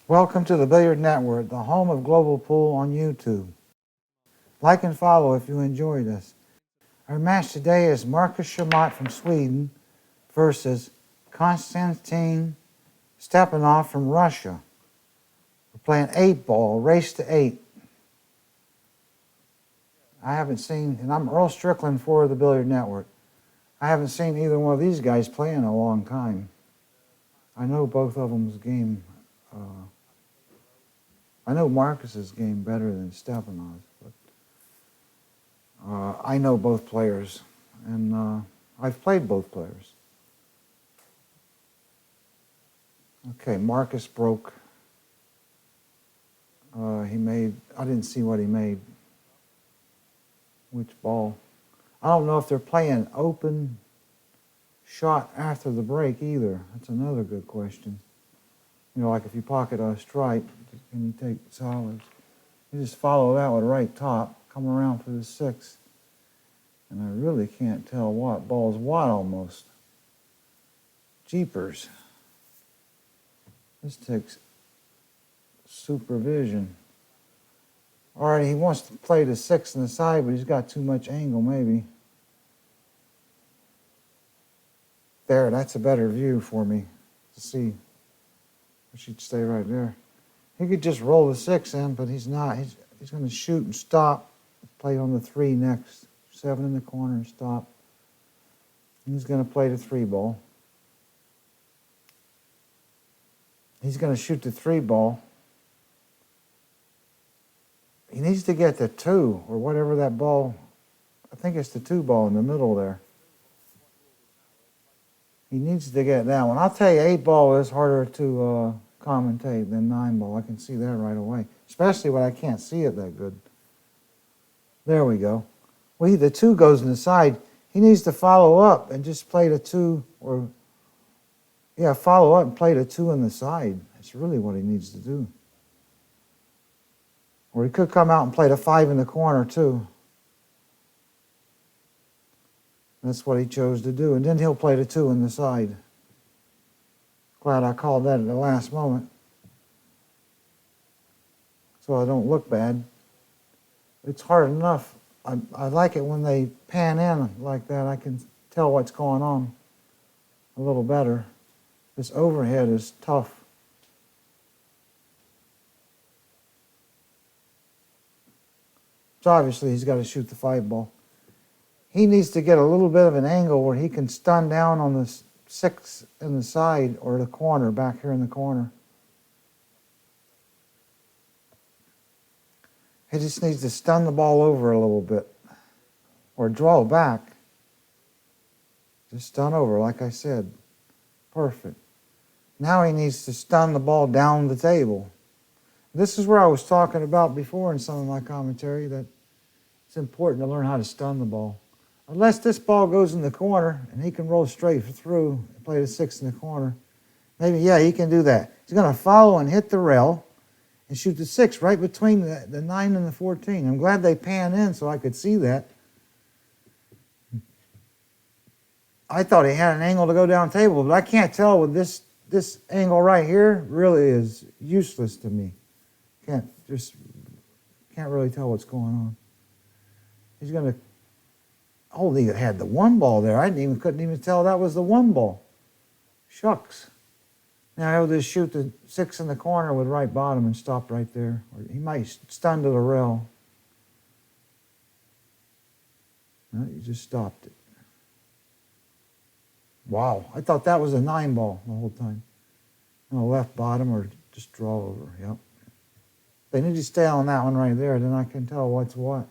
Welcome to the Billiard Network, the home of Global Pool on YouTube. Like and follow if you enjoy this. Our match today is Marcus Chamat from Sweden versus Konstantin Stepanov from Russia. We're playing 8-ball, race to 8. I haven't seen, and I'm Earl Strickland for the Billiard Network. I haven't seen either one of these guys play in a long time. I know both of them's game. I know Marcus's game better than Stepanov's, but I know both players, and I've played both players. Okay, Marcus broke. He made, I didn't see what he made. Which ball? I don't know if they're playing open shot after the break either. That's another good question. You know, like if you pocket a stripe, can you take solids? You just follow that with right top, come around for the 6. And I really can't tell what ball's what almost. Jeepers. This takes supervision. All right, he wants to play the 6 on the side, but he's got too much angle maybe. There, that's a better view for me to see. I should stay right there. He could just roll the 6 in, but he's not. He's going to shoot and stop. Play on the 3 next. 7 in the corner and stop. And he's going to play the 3 ball. He's going to shoot the 3 ball. He needs to get the 2 or whatever that ball. I think it's the 2 ball in the middle there. He needs to get that one. I'll tell you, 8 ball is harder to commentate than 9 ball. I can see that right away, especially when I can't see it that good. There we go. Well, the 2 goes in the side. He needs to follow up and just play the 2, or follow up and play the 2 in the side. That's really what he needs to do. Or he could come out and play the 5 in the corner too. That's what he chose to do. And then he'll play the 2 in the side. Glad I called that at the last moment, so I don't look bad. It's hard enough. I like it when they pan in like that. I can tell what's going on a little better. This overhead is tough. So obviously he's got to shoot the 5 ball. He needs to get a little bit of an angle where he can stun down on the 6 in the side or the corner, back here in the corner. He just needs to stun the ball over a little bit or draw back. Just stun over, like I said. Perfect. Now he needs to stun the ball down the table. This is where I was talking about before in some of my commentary, that it's important to learn how to stun the ball. Unless this ball goes in the corner and he can roll straight through and play the 6 in the corner, maybe, yeah, he can do that. He's going to follow and hit the rail and shoot the 6 right between the 9 and the 14. I'm glad they pan in so I could see that. I thought he had an angle to go down table, but I can't tell with this angle right here. Really is useless to me. Can't really tell what's going on. He's going to. Oh, he had the 1 ball there. I couldn't even tell that was the 1 ball. Shucks. Now he'll just shoot the 6 in the corner with right bottom and stop right there. Or he might stun to the rail. No, he just stopped it. Wow, I thought that was a 9 ball the whole time. On the left bottom or just draw over, yep. They need to stay on that one right there, then I can tell what's what.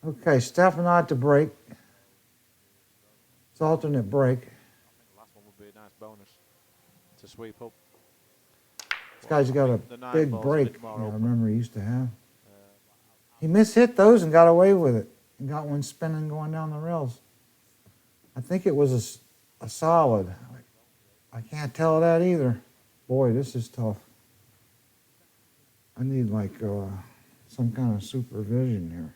Okay, Stepanov to break. It's alternate break. I think the last one would be a nice bonus to sweep up. This guy's got a big break. I remember he used to have. He mishit those and got away with it. And got one spinning going down the rails. I think it was a solid. I can't tell that either. Boy, this is tough. I need like some kind of supervision here.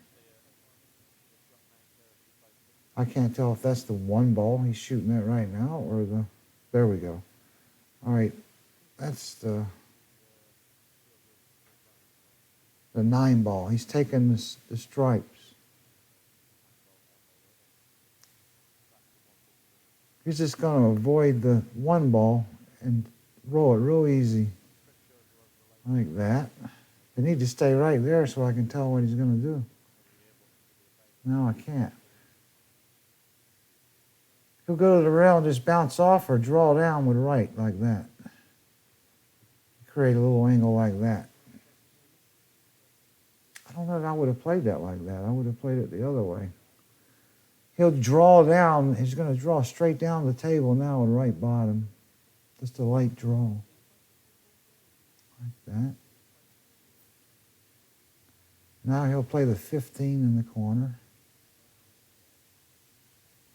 I can't tell if that's the 1 ball he's shooting at right now or the, there we go. All right, that's the 9 ball. He's taking the stripes. He's just going to avoid the 1 ball and roll it real easy. Like that. They need to stay right there so I can tell what he's going to do. No, I can't. He'll go to the rail and just bounce off or draw down with right like that. Create a little angle like that. I don't know that I would have played that like that. I would have played it the other way. He'll draw down. He's going to draw straight down the table now with right bottom. Just a light draw. Like that. Now he'll play the 15 in the corner.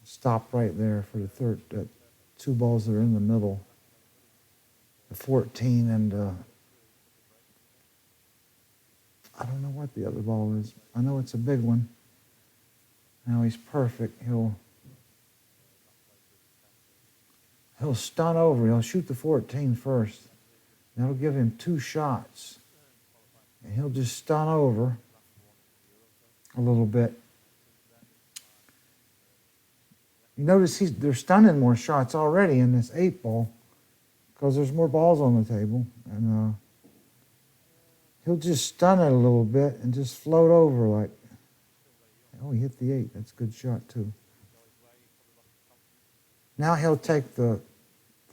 Stop right there for the 2 balls that are in the middle. The 14 and I don't know what the other ball is. I know it's a big one. Now he's perfect. He'll stun over. He'll shoot the 14 first. That'll give him 2 shots. And he'll just stun over a little bit. You notice they're stunning more shots already in this 8 ball because there's more balls on the table. And he'll just stun it a little bit and just float over like, oh, he hit the 8. That's a good shot too. Now he'll take the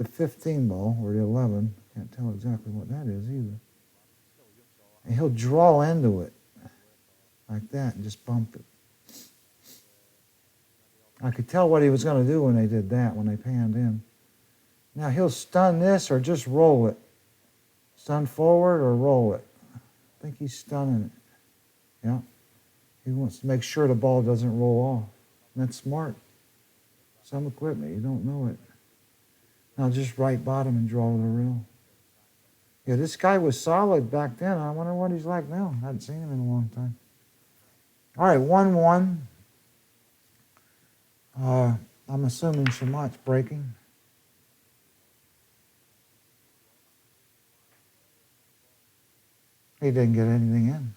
15 ball or the 11. Can't tell exactly what that is either. And he'll draw into it like that and just bump it. I could tell what he was going to do when they did that, when they panned in. Now he'll stun this or just roll it. Stun forward or roll it. I think he's stunning it. Yeah. He wants to make sure the ball doesn't roll off. And that's smart. Some equipment, you don't know it. Now just right bottom and draw the rail. Yeah, this guy was solid back then. I wonder what he's like now. I haven't seen him in a long time. All right, 1-1. I'm assuming Chamat's breaking. He didn't get anything in.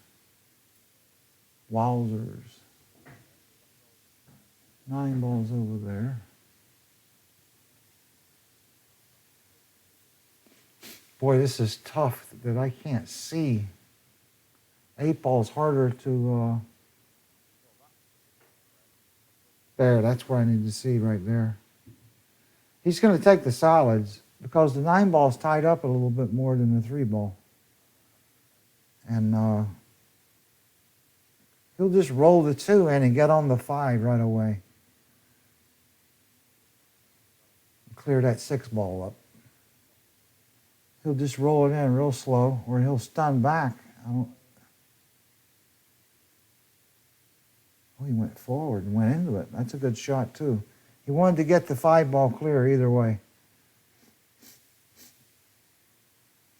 Wowzers. 9 balls over there. Boy, this is tough that I can't see. 8 balls harder to... There, that's where I need to see right there. He's going to take the solids because the 9 ball's tied up a little bit more than the 3 ball. And he'll just roll the 2 in and get on the 5 right away. Clear that 6 ball up. He'll just roll it in real slow or he'll stun back. Oh, he went forward and went into it. That's a good shot, too. He wanted to get the 5 ball clear either way.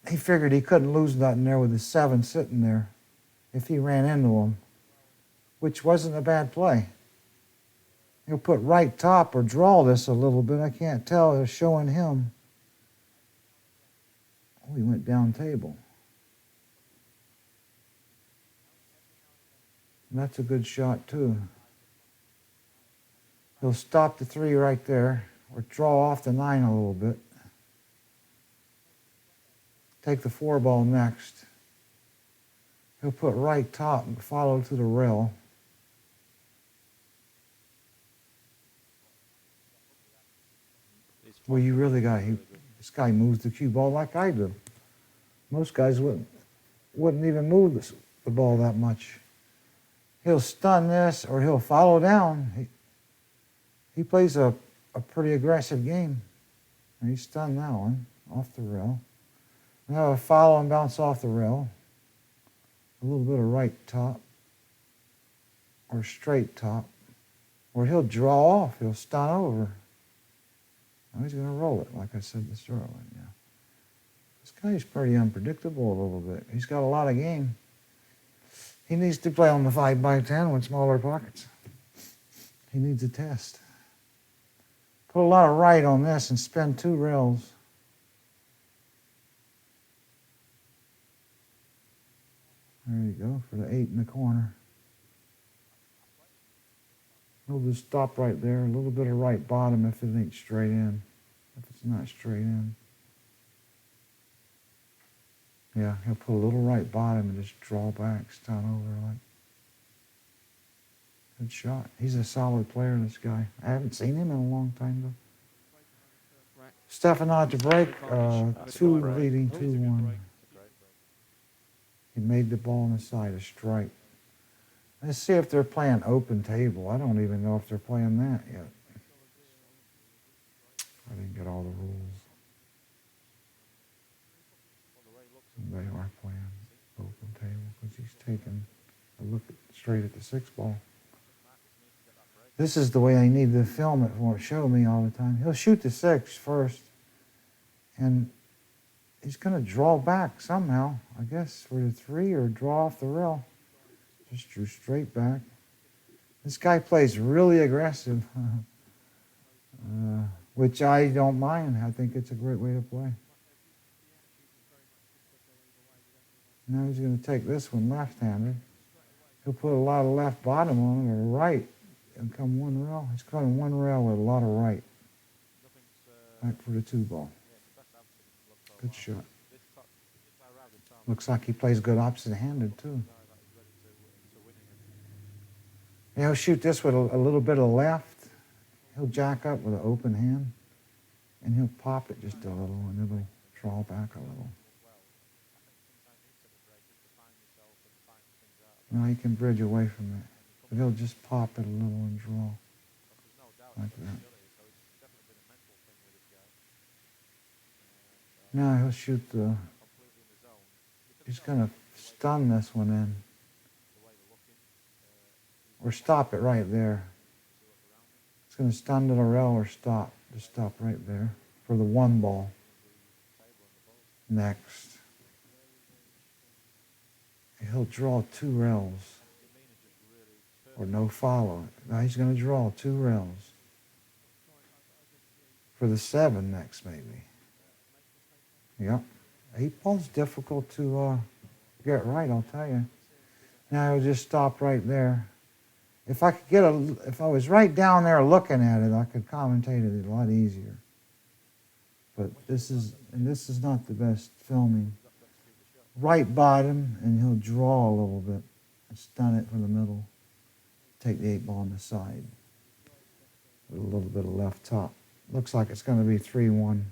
He figured he couldn't lose nothing there with the 7 sitting there if he ran into him, which wasn't a bad play. He'll put right top or draw this a little bit. I can't tell. It's showing him. Oh, he went down table. And that's a good shot, too. He'll stop the 3 right there or draw off the 9 a little bit. Take the 4 ball next. He'll put right top and follow to the rail. Well, you really got, this guy moves the cue ball like I do. Most guys wouldn't even move the ball that much. He'll stun this or he'll follow down. He plays a pretty aggressive game. And he stunned that one off the rail. Now he'll follow and bounce off the rail. A little bit of right top or straight top. Or he'll draw off. He'll stun over. Now he's going to roll it, like I said this earlier. Yeah. This guy's pretty unpredictable a little bit. He's got a lot of game. He needs to play on the 5x10 with smaller pockets. He needs a test. Put a lot of right on this and spin 2 rails. There you go, for the 8 in the corner. He'll just stop right there. A little bit of right bottom if it ain't straight in. If it's not straight in. Yeah, he'll put a little right bottom and just draw back, stun over like. Good shot. He's a solid player, this guy. I haven't seen him in a long time, though. Right. Stepanov to break, That's 2 great. leading, It's a 2-1. great break. He made the ball on the side, a strike. Let's see if they're playing open table. I don't even know if they're playing that yet. I didn't get all the rules. They are playing open table because he's taking a look straight at the 6 ball. This is the way I need to film it for it show me all the time. He'll shoot the 6 first, and he's going to draw back somehow, I guess, for the 3 or draw off the rail. Just drew straight back. This guy plays really aggressive, which I don't mind. I think it's a great way to play. Now he's going to take this one left-handed. He'll put a lot of left bottom on it, or right, and come 1 rail. He's coming 1 rail with a lot of right. Back for the 2 ball. Good shot. Looks like he plays good opposite-handed, too. He'll shoot this with a little bit of left. He'll jack up with an open hand, and he'll pop it just a little, and it'll draw back a little. Now he can bridge away from it, but he'll just pop it a little and draw like that. Now he'll shoot he's going to stun this one in. Or stop it right there. It's going to stun to the rail or stop. Just stop right there for the 1 ball. Next. He'll draw 2 rails. Or no follow. Now he's going to draw 2 rails. For the 7 next, maybe. Yep. 8 ball's difficult to get right, I'll tell you. Now he'll just stop right there. If I could if I was right down there looking at it, I could commentate it a lot easier. But this is not the best filming. Right bottom, and he'll draw a little bit, and stun it from the middle. Take the 8 ball on the side with a little bit of left top. Looks like it's going to be 3-1.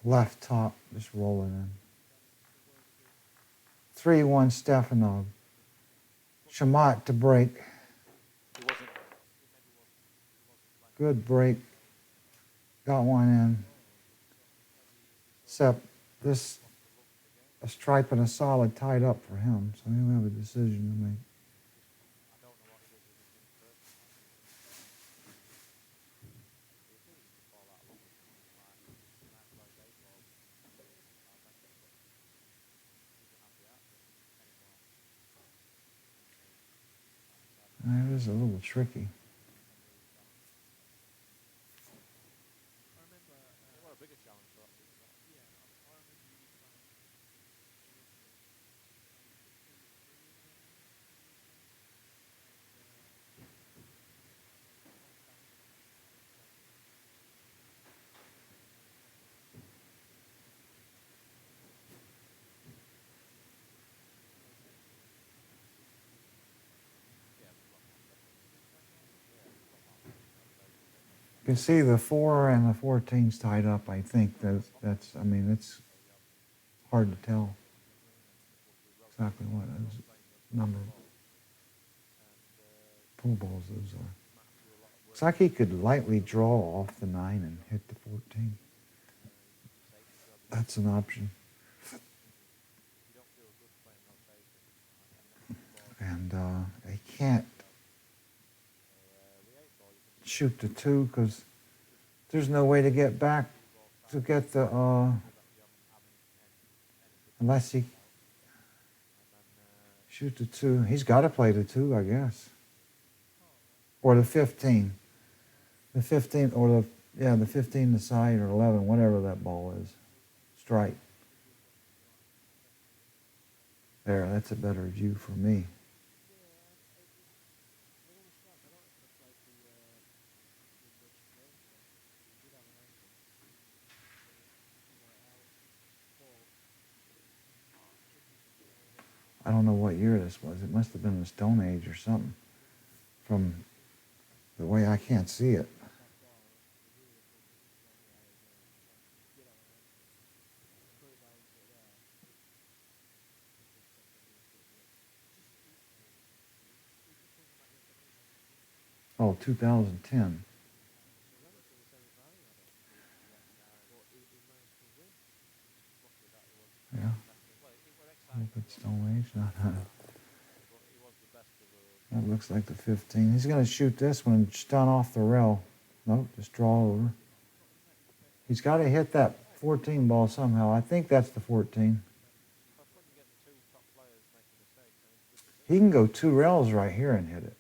Left top, just roll it in. 3-1 Stepanov. Chamat to break. Good break. Got one in. Except this, a stripe and a solid tied up for him, so he'll have a decision to make. It is a little tricky. You can see the 4 and the 14's tied up. I think that's I mean, it's hard to tell exactly what number pool balls those are. Looks like he could lightly draw off the 9 and hit the 14. That's an option. And he can't shoot the 2 because there's no way to get back to get the unless he shoot the 2. He's got to play the 2, I guess, or the 15, the 15 or the 15 the side or 11, whatever that ball is. strike. There, that's a better view for me. I don't know what year this was. It must have been the Stone Age or something. From the way I can't see it. Oh, 2010. Yeah. A little bit Stone Age. That looks like the 15. He's going to shoot this one and stun off the rail. Nope, just draw over. He's got to hit that 14 ball somehow. I think that's the 14. He can go 2 rails right here and hit it.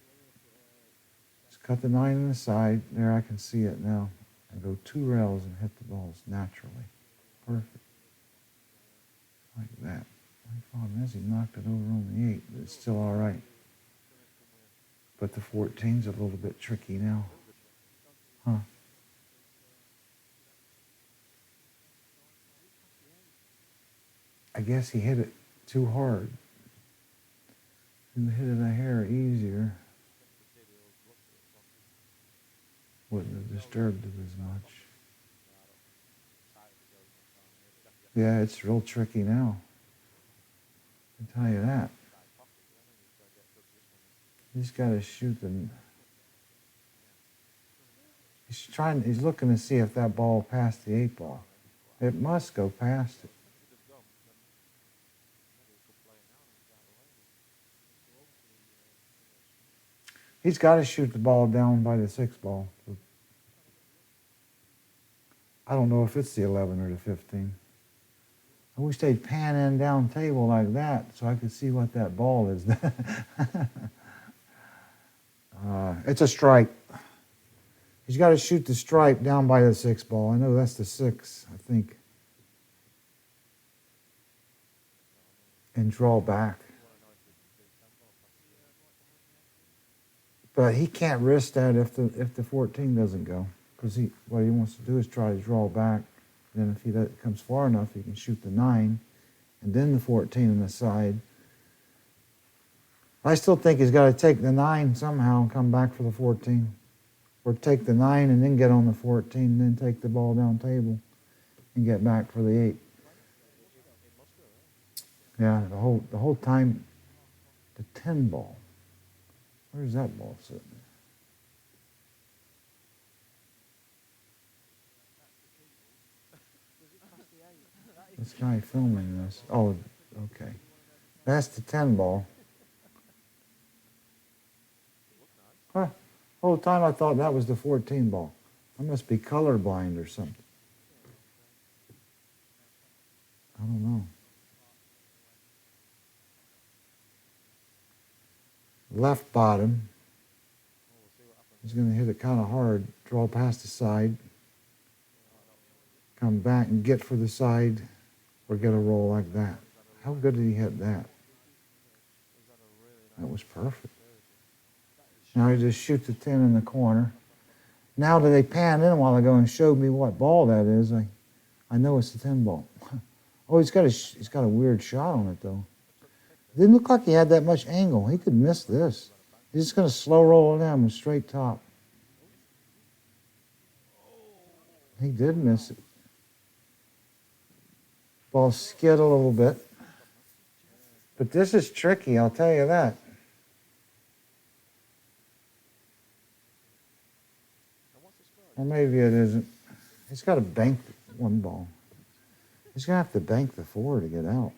Just cut the 9 on the side. There, I can see it now. And go 2 rails and hit the balls naturally. Perfect. Like that. My problem is he knocked it over on the 8, but it's still all right. But the 14's a little bit tricky now. Huh. I guess he hit it too hard. He hit it a hair easier. Wouldn't have disturbed it as much. Yeah, it's real tricky now. I can tell you that. He's got to shoot them. He's looking to see if that ball passed the 8 ball. It must go past it. He's got to shoot the ball down by the 6 ball. I don't know if it's the 11 or the 15. I wish they'd pan in down table like that so I could see what that ball is. It's a strike. He's got to shoot the stripe down by the 6 ball. I know that's the 6, I think. And draw back. But he can't risk that if the 14 doesn't go. Because what he wants to do is try to draw back. Then if he comes far enough, he can shoot the 9. And then the 14 on the side. I still think he's got to take the 9 somehow and come back for the 14. Or take the 9 and then get on the 14 and then take the ball down table and get back for the 8. Yeah, the whole time, the 10 ball. Where's that ball sitting? This guy filming this. Oh, okay. That's the 10 ball. Huh. The whole time I thought that was the 14 ball. I must be colorblind or something. I don't know. Left bottom. He's going to hit it kind of hard. Draw past the side. Come back and get for the side. Or get a roll like that. How good did he hit that? That was perfect. Now he just shoots the 10 in the corner. Now that they panned in a while ago and showed me what ball that is, I know it's the 10 ball. Oh, he's got a weird shot on it though. It didn't look like he had that much angle. He could miss this. He's just going to slow roll it down with straight top. He did miss it. Ball skid a little bit. But this is tricky, I'll tell you that. Or maybe it isn't. He's got to bank one ball. He's going to have to bank the 4 to get out.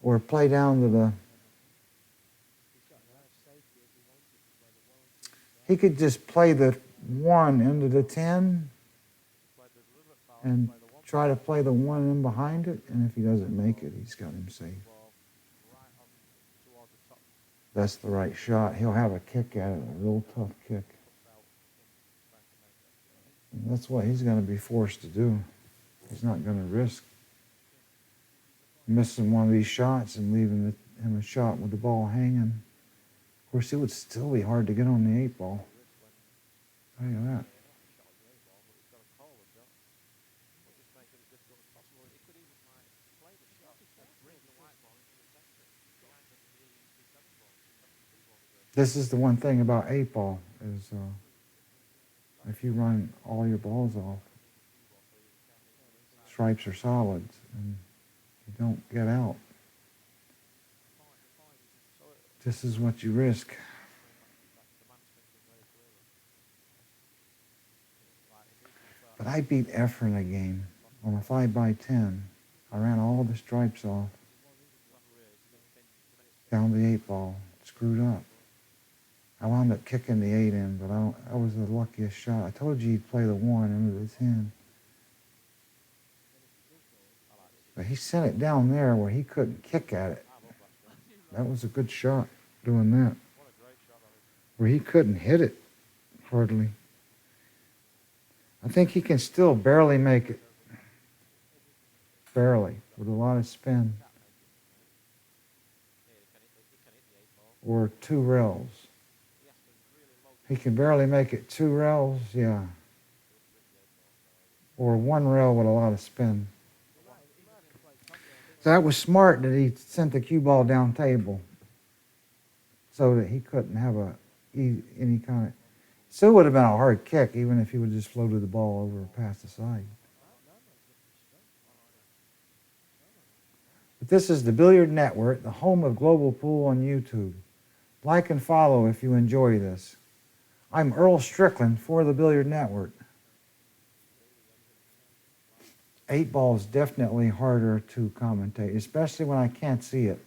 Or play down to the... He could just play the 1 into the 10 and try to play the 1 in behind it, and if he doesn't make it, he's got him safe. That's the right shot. He'll have a kick at it, a real tough kick. And that's what he's going to be forced to do. He's not going to risk missing one of these shots and leaving him a shot with the ball hanging. Of course, it would still be hard to get on the 8-ball. Tell you that. This is the one thing about 8-ball is if you run all your balls off, stripes or solids, and you don't get out, this is what you risk. But I beat Effer in a game on a 5x10. I ran all the stripes off down the 8-ball, screwed up. I wound up kicking the 8 in, but I was the luckiest shot. I told you he'd play the 1 into the 10. But he sent it down there where he couldn't kick at it. That was a good shot doing that. Where he couldn't hit it, hardly. I think he can still barely make it. Barely, with a lot of spin. Or 2 rails. He can barely make it 2 rails, yeah. Or 1 rail with a lot of spin. So that was smart that he sent the cue ball down table so that he couldn't have any kind of... Still would have been a hard kick even if he would have just floated the ball over past the side. But this is the Billiard Network, the home of global pool on YouTube. Like and follow if you enjoy this. I'm Earl Strickland for the Billiard Network. 8-ball is definitely harder to commentate, especially when I can't see it.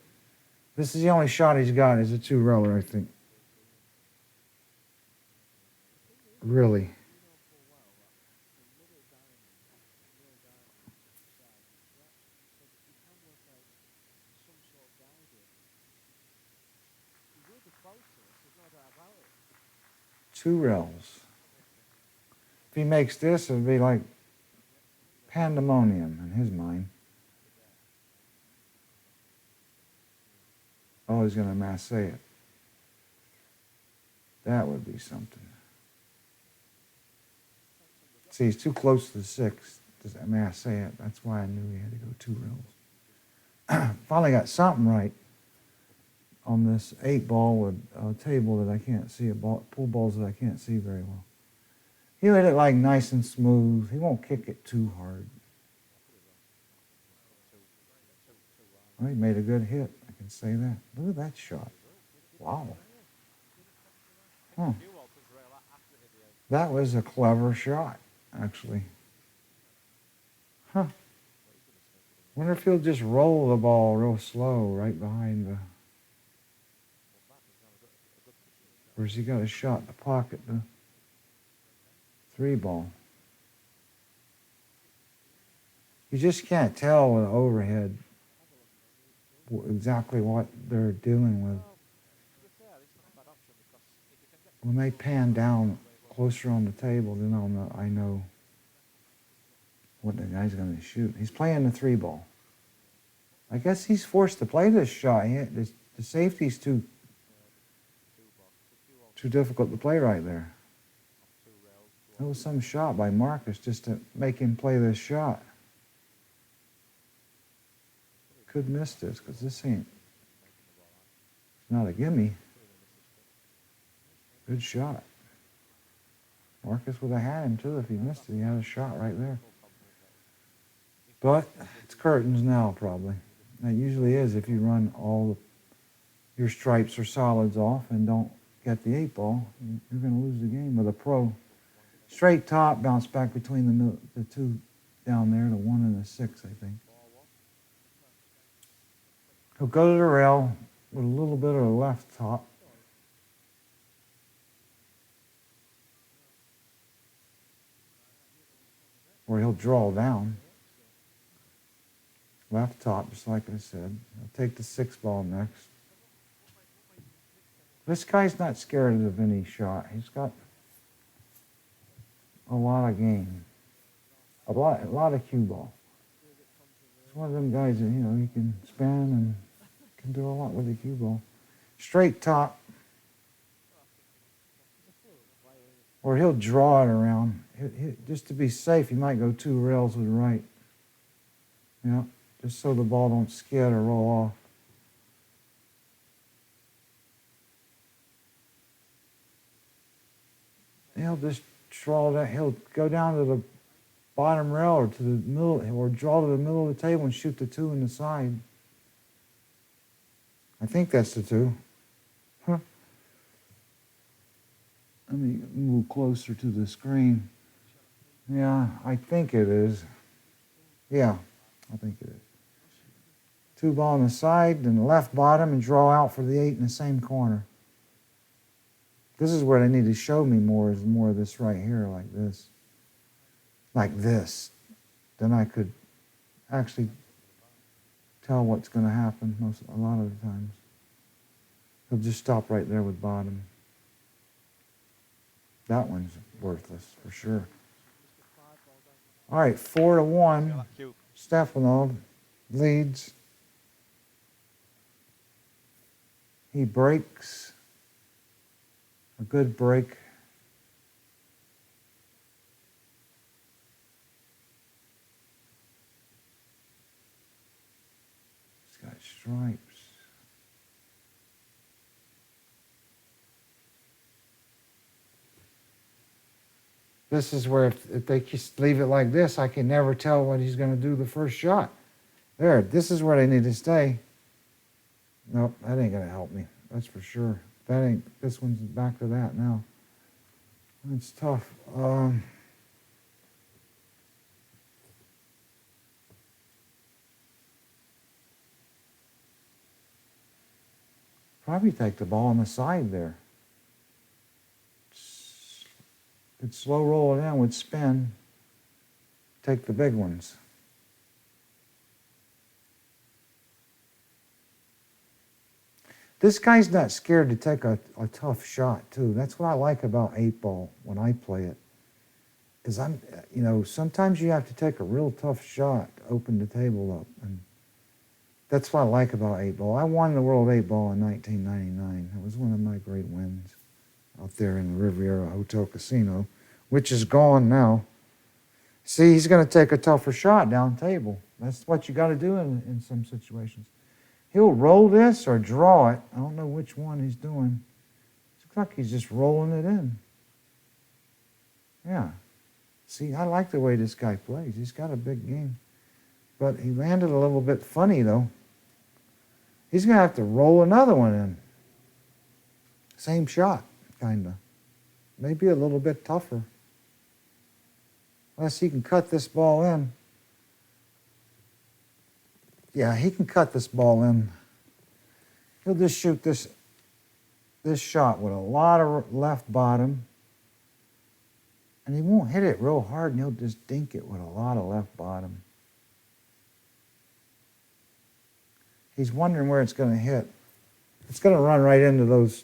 This is the only shot he's got is a 2-roller, I think. Really. Two rails. If he makes this, it would be like pandemonium in his mind. Oh, he's going to masse it. That would be something. See, he's too close to the 6 to masse it. That's why I knew he had to go 2 rails. Finally got something right on this 8-ball with a table that I can't see, pool balls that I can't see very well. He'll hit it like nice and smooth. He won't kick it too hard. Well, he made a good hit, I can say that. Look at that shot. Wow. Huh. That was a clever shot, actually. Huh. Wonder if he'll just roll the ball real slow right behind the... Where's he got a shot in the pocket, the 3-ball? You just can't tell with overhead exactly what they're dealing with. When they pan down closer on the table, then I know what the guy's going to shoot. He's playing the 3-ball. I guess he's forced to play this shot. The safety's too difficult to play right there. That was some shot by Marcus just to make him play this shot. Could miss this because this ain't... It's not a gimme. Good shot. Marcus would have had him too if he missed it. He had a shot right there. But it's curtains now probably. That usually is if you run all your stripes or solids off and don't get the 8-ball. You're going to lose the game with a pro. Straight top, bounce back between the 2 down there, the 1 and the 6, I think. He'll go to the rail with a little bit of a left top. Or he'll draw down. Left top, just like I said. He'll take the 6-ball next. This guy's not scared of any shot. He's got a lot of game. A lot of cue ball. It's one of them guys that, he can spin and can do a lot with the cue ball. Straight top. Or he'll draw it around. Just to be safe, he might go 2 rails with right. Yeah, just so the ball don't skid or roll off. He'll just draw that. He'll go down to the bottom rail or to the middle, or draw to the middle of the table and shoot the 2 in the side. I think that's the 2. Huh. Let me move closer to the screen. Yeah, I think it is. Yeah, I think it is. 2 ball on the side, then the left bottom, and draw out for the 8 in the same corner. This is where they need to show me more, is more of this right here, like this. Like this. Then I could actually tell what's going to happen a lot of the times. He'll just stop right there with bottom. That one's worthless for sure. All right, 4-1. Stepanov leads. He breaks. A good break. He's got stripes. This is where if they just leave it like this, I can never tell what he's going to do the first shot. There, this is where they need to stay. Nope, that ain't going to help me. That's for sure. This one's back to that now. It's tough. Probably take the ball on the side there. Could slow roll it in with spin. Take the big ones. This guy's not scared to take a tough shot, too. That's what I like about 8-ball when I play it. Is sometimes you have to take a real tough shot to open the table up. And that's what I like about 8-ball. I won the World 8-ball in 1999. It was one of my great wins out there in the Riviera Hotel Casino, which is gone now. See, he's going to take a tougher shot down table. That's what you got to do in some situations. He'll roll this or draw it. I don't know which one he's doing. It looks like he's just rolling it in. Yeah. See, I like the way this guy plays. He's got a big game. But he landed a little bit funny, though. He's going to have to roll another one in. Same shot, kind of. Maybe a little bit tougher. Unless he can cut this ball in. Yeah, he can cut this ball in. He'll just shoot this shot with a lot of left bottom. And he won't hit it real hard, and he'll just dink it with a lot of left bottom. He's wondering where it's going to hit. It's going to run right into those.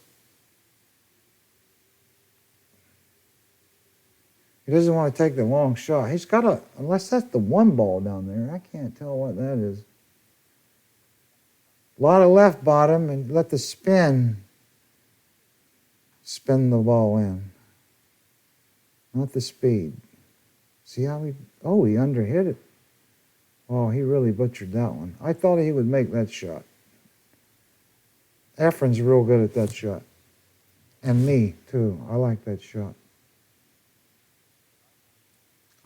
He doesn't want to take the long shot. He's got unless that's the 1 ball down there, I can't tell what that is. A lot of left bottom, and let the spin the ball in. Not the speed. See how he underhit it. Oh, he really butchered that one. I thought he would make that shot. Efren's real good at that shot. And me, too. I like that shot.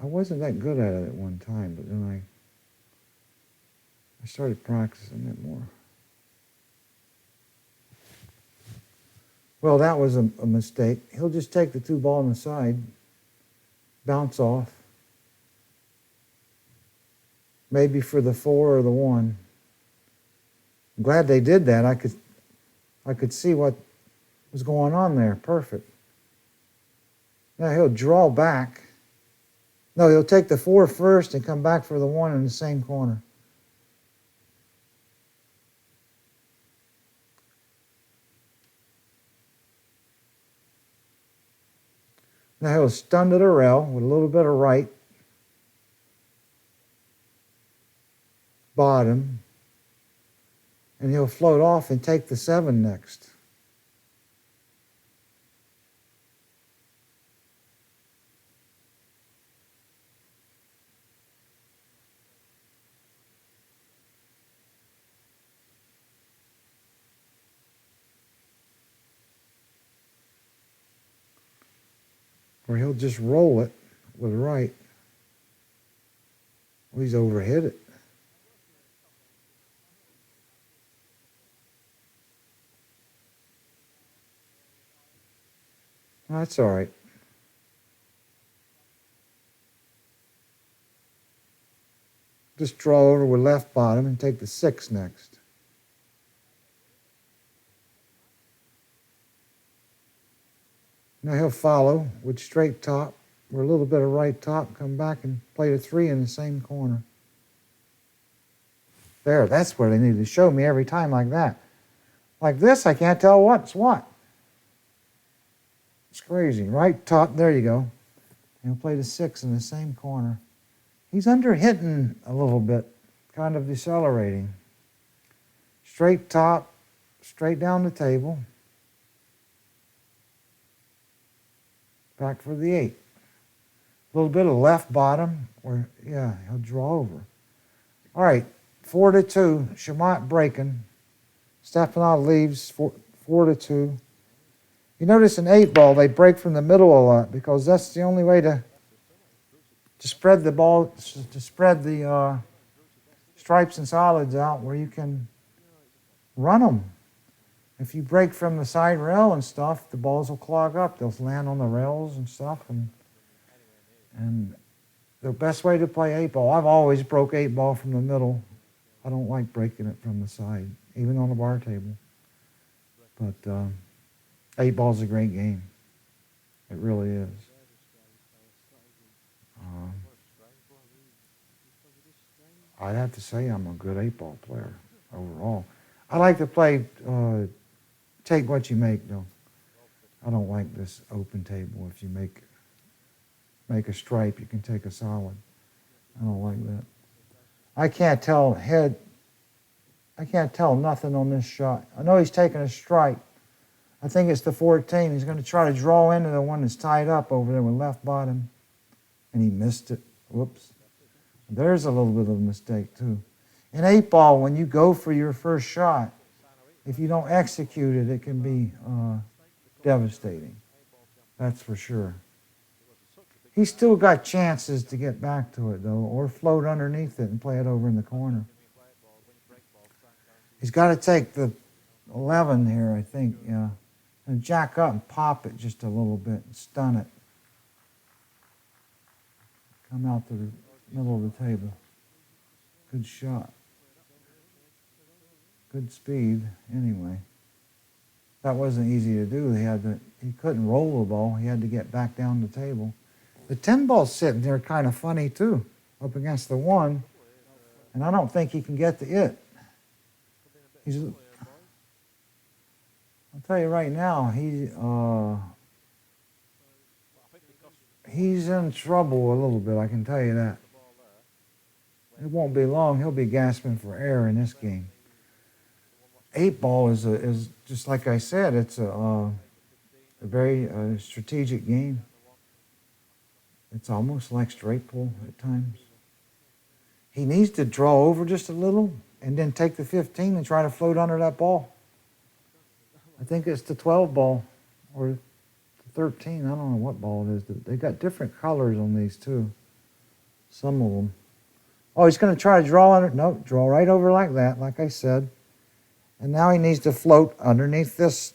I wasn't that good at it at one time, but then I started practicing it more. Well, that was a mistake. He'll just take the 2 ball on the side, bounce off. Maybe for the 4 or the 1. I'm glad they did that. I could see what was going on there. Perfect. Now he'll draw back. No, he'll take the 4 first and come back for the 1 in the same corner. Now he'll stun to the rail with a little bit of right, bottom, and he'll float off and take the 7 next. Or he'll just roll it with right. Well, he's overhit it. That's all right. Just draw over with left bottom and take the 6 next. Now he'll follow with straight top or a little bit of right top, come back and play the 3 in the same corner. There, that's where they need to show me every time like that. Like this, I can't tell what's what. It's crazy. Right top, there you go. He'll play the 6 in the same corner. He's under-hitting a little bit, kind of decelerating. Straight top, straight down the table. Back for the 8. A little bit of left bottom, or yeah, he'll draw over. All right, 4-2, Chamat breaking. Stepanov leaves 4-2. You notice in 8-ball, they break from the middle a lot because that's the only way to spread the ball, to spread the stripes and solids out where you can run them. If you break from the side rail and stuff, the balls will clog up. They'll land on the rails and stuff. And the best way to play 8-ball, I've always broke 8-ball from the middle. I don't like breaking it from the side, even on the bar table. But 8-ball is a great game. It really is. I'd have to say I'm a good 8-ball player overall. I like to play take what you make, though. I don't like this open table. If you make a stripe, you can take a solid. I don't like that. I can't tell nothing on this shot. I know he's taking a strike. I think it's the 14. He's going to try to draw into the one that's tied up over there with left bottom. And he missed it. Whoops. There's a little bit of a mistake, too. In 8-ball, when you go for your first shot, if you don't execute it, it can be devastating. That's for sure. He's still got chances to get back to it, though, or float underneath it and play it over in the corner. He's got to take the 11 here, I think, yeah, and jack up and pop it just a little bit and stun it. Come out to the middle of the table. Good shot. Good speed, anyway. That wasn't easy to do. He couldn't roll the ball. He had to get back down the table. The 10-ball's sitting there kind of funny, too, up against the 1. And I don't think he can get to it. I'll tell you right now, he's in trouble a little bit, I can tell you that. It won't be long. He'll be gasping for air in this game. 8-ball is just like I said, it's a very strategic game. It's almost like straight pull at times. He needs to draw over just a little and then take the 15 and try to float under that ball. I think it's the 12 ball or the 13. I don't know what ball it is. They got different colors on these too. Some of them. Oh, he's going to try to draw under. No, draw right over like that, like I said. And now he needs to float underneath this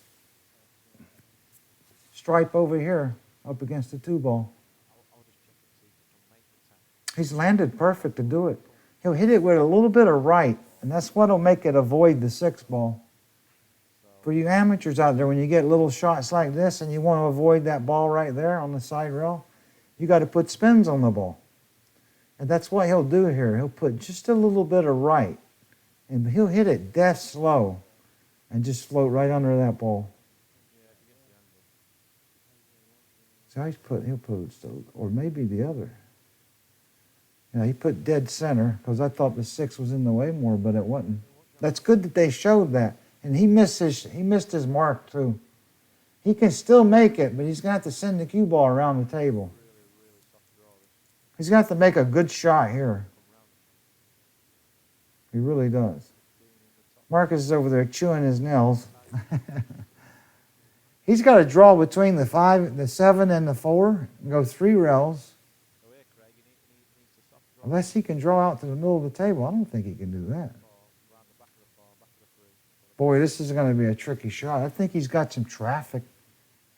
stripe over here up against the 2 ball. He's landed perfect to do it. He'll hit it with a little bit of right, and that's what will make it avoid the 6 ball. For you amateurs out there, when you get little shots like this and you want to avoid that ball right there on the side rail, you got to put spins on the ball. And that's what he'll do here. He'll put just a little bit of right, and he'll hit it death slow and just float right under that ball. So he'll put it so, or maybe the other. Yeah, he put dead center because I thought the 6 was in the way more, but it wasn't. That's good that they showed that. And he missed his mark too. He can still make it, but he's going to have to send the cue ball around the table. He's going to have to make a good shot here. He really does. Marcus is over there chewing his nails. He's got to draw between the 5, the 7, and the 4 and go 3 rails. Unless he can draw out to the middle of the table. I don't think he can do that. Boy, this is going to be a tricky shot. I think he's got some traffic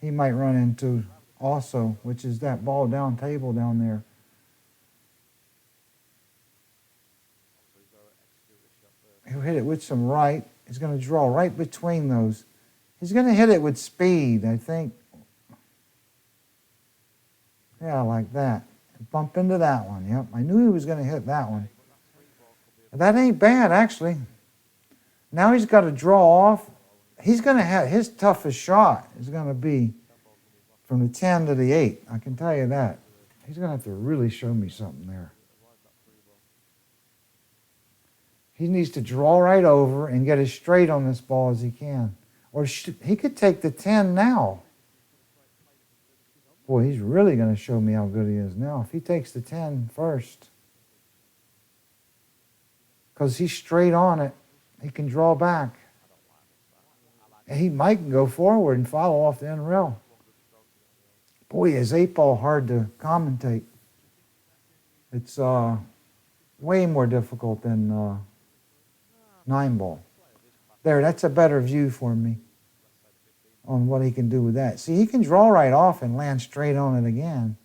he might run into also, which is that ball down table down there. He'll hit it with some right. He's going to draw right between those. He's going to hit it with speed, I think. Yeah, like that. Bump into that one. Yep, I knew he was going to hit that one. That ain't bad, actually. Now he's got to draw off. He's going to have his toughest shot is going to be from the 10 to the 8. I can tell you that. He's going to have to really show me something there. He needs to draw right over and get as straight on this ball as he can. Or he could take the 10 now. Boy, he's really going to show me how good he is now. If he takes the 10 first. Because he's straight on it. He can draw back. And he might go forward and follow off the end rail. Boy, is 8-ball hard to commentate. It's way more difficult than 9-ball. There, that's a better view for me on what he can do with that. See, he can draw right off and land straight on it again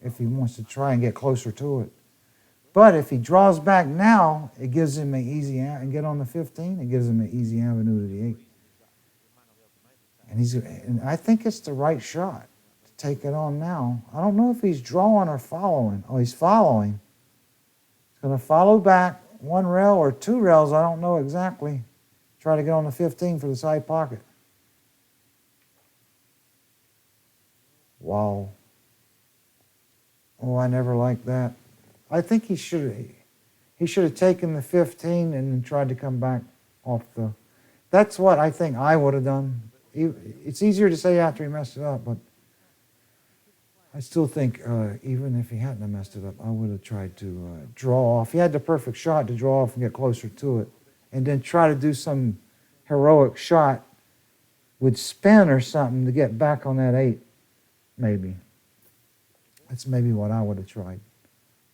if he wants to try and get closer to it. But if he draws back now, it gives him an easy, and get on the 15, it gives him an easy avenue to the 8. And I think it's the right shot to take it on now. I don't know if he's drawing or following. Oh, he's following. He's going to follow back 1 rail or 2 rails, I don't know exactly. Try to get on the 15 for the side pocket. Wow. Oh, I never liked that. I think he should have taken the 15 and then tried to come back off the... That's what I think I would have done. It's easier to say after he messed it up, but I still think even if he hadn't have messed it up, I would have tried to draw off. He had the perfect shot to draw off and get closer to it, and then try to do some heroic shot with spin or something to get back on that 8, maybe. That's maybe what I would have tried.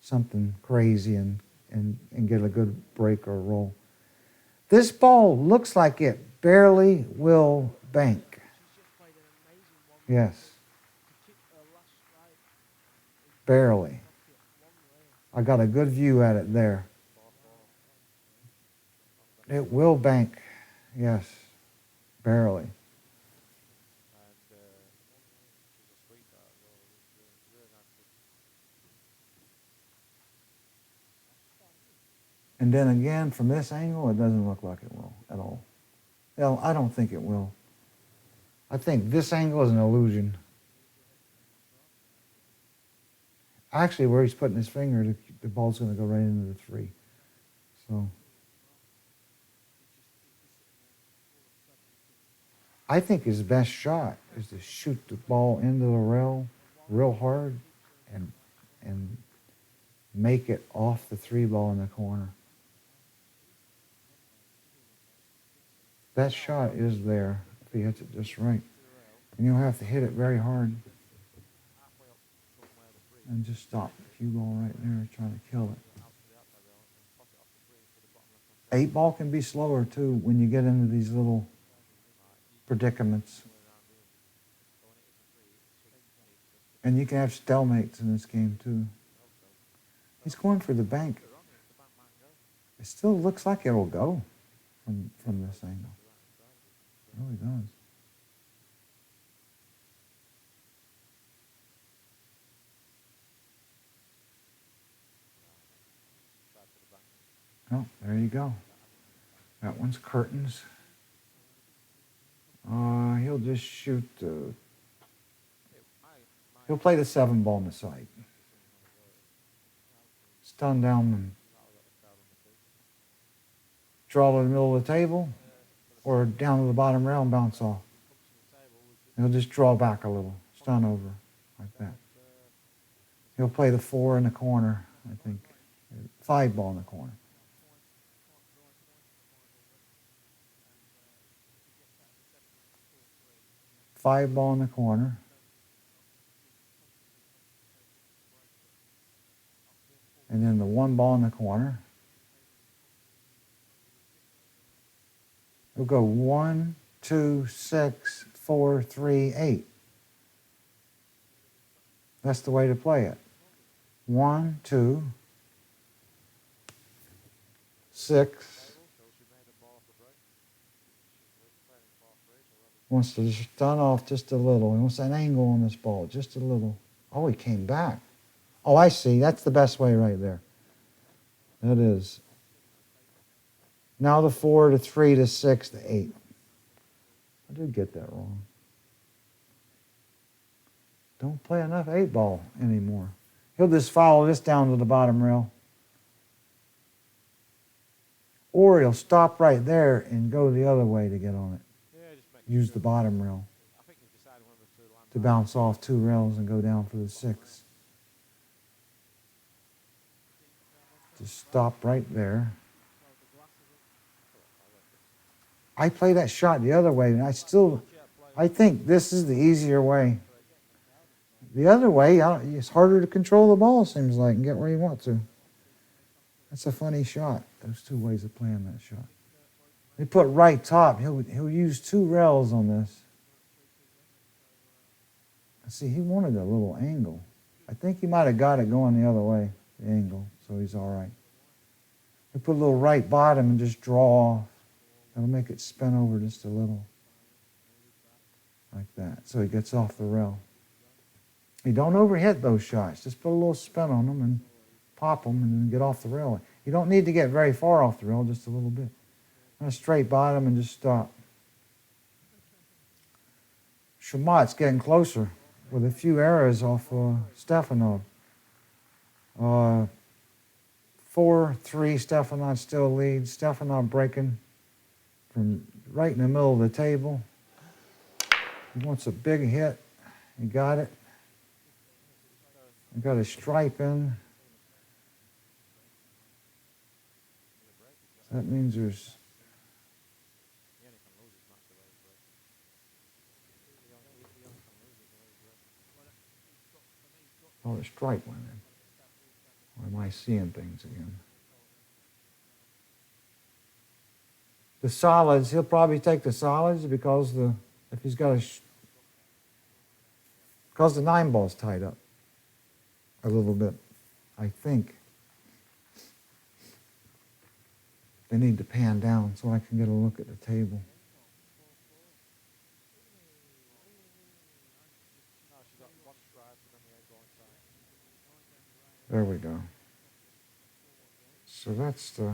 Something crazy and get a good break or roll. This ball looks like it barely will bank. Yes. Barely. I got a good view at it there. It will bank. Yes. Barely. And then again, from this angle, it doesn't look like it will at all. Well, I don't think it will. I think this angle is an illusion. Actually, where he's putting his finger, the ball's going to go right into the 3. So, I think his best shot is to shoot the ball into the rail real hard and make it off the 3 ball in the corner. That shot is there if he hits it just right. And you'll have to hit it very hard. And just stop the cue ball right there, trying to kill it. 8-ball can be slower too when you get into these little predicaments. And you can have stalemates in this game too. He's going for the bank. It still looks like it'll go from this angle. It really does. Oh, there you go. That one's curtains. He'll just shoot He'll play the 7 ball on the side. Stun down and draw to the middle of the table or down to the bottom rail and bounce off. He'll just draw back a little, stun over like that. He'll play the 4 in the corner, I think. 5 ball in the corner. Five ball in the corner. And then the 1 ball in the corner. We'll go 1, 2, 6, 4, 3, 8. That's the way to play it. 1, 2, 6. Wants to stun off just a little. He wants an angle on this ball, just a little. Oh, he came back. Oh, I see. That's the best way right there. That is. Now the 4 to 3 to 6 to 8. I did get that wrong. Don't play enough 8 ball anymore. He'll just follow this down to the bottom rail. Or he'll stop right there and go the other way to get on it. Use the bottom rail to bounce off 2 rails and go down for the 6. Just stop right there. I play that shot the other way, and I think this is the easier way. The other way, it's harder to control the ball, seems like, and get where you want to. That's a funny shot, those 2 ways of playing that shot. They put right top. He'll use 2 rails on this. See, he wanted a little angle. I think he might have got it going the other way, the angle, so he's all right. He'll put a little right bottom and just draw off. That'll make it spin over just a little. Like that, so he gets off the rail. You don't overhit those shots. Just put a little spin on them and pop them and then get off the rail. You don't need to get very far off the rail, just a little bit. A straight bottom and just stop. Chamat's getting closer with a few errors off Stepanov. 4-3, Stepanov still leads. Stepanov breaking from right in the middle of the table. He wants a big hit. He got it. He got a stripe in. That means there's oh, the stripe went in. Or am I seeing things again? The solids, he'll probably take the solids because if he's got because the 9 ball's tied up a little bit, I think. They need to pan down so I can get a look at the table. There we go. So that's the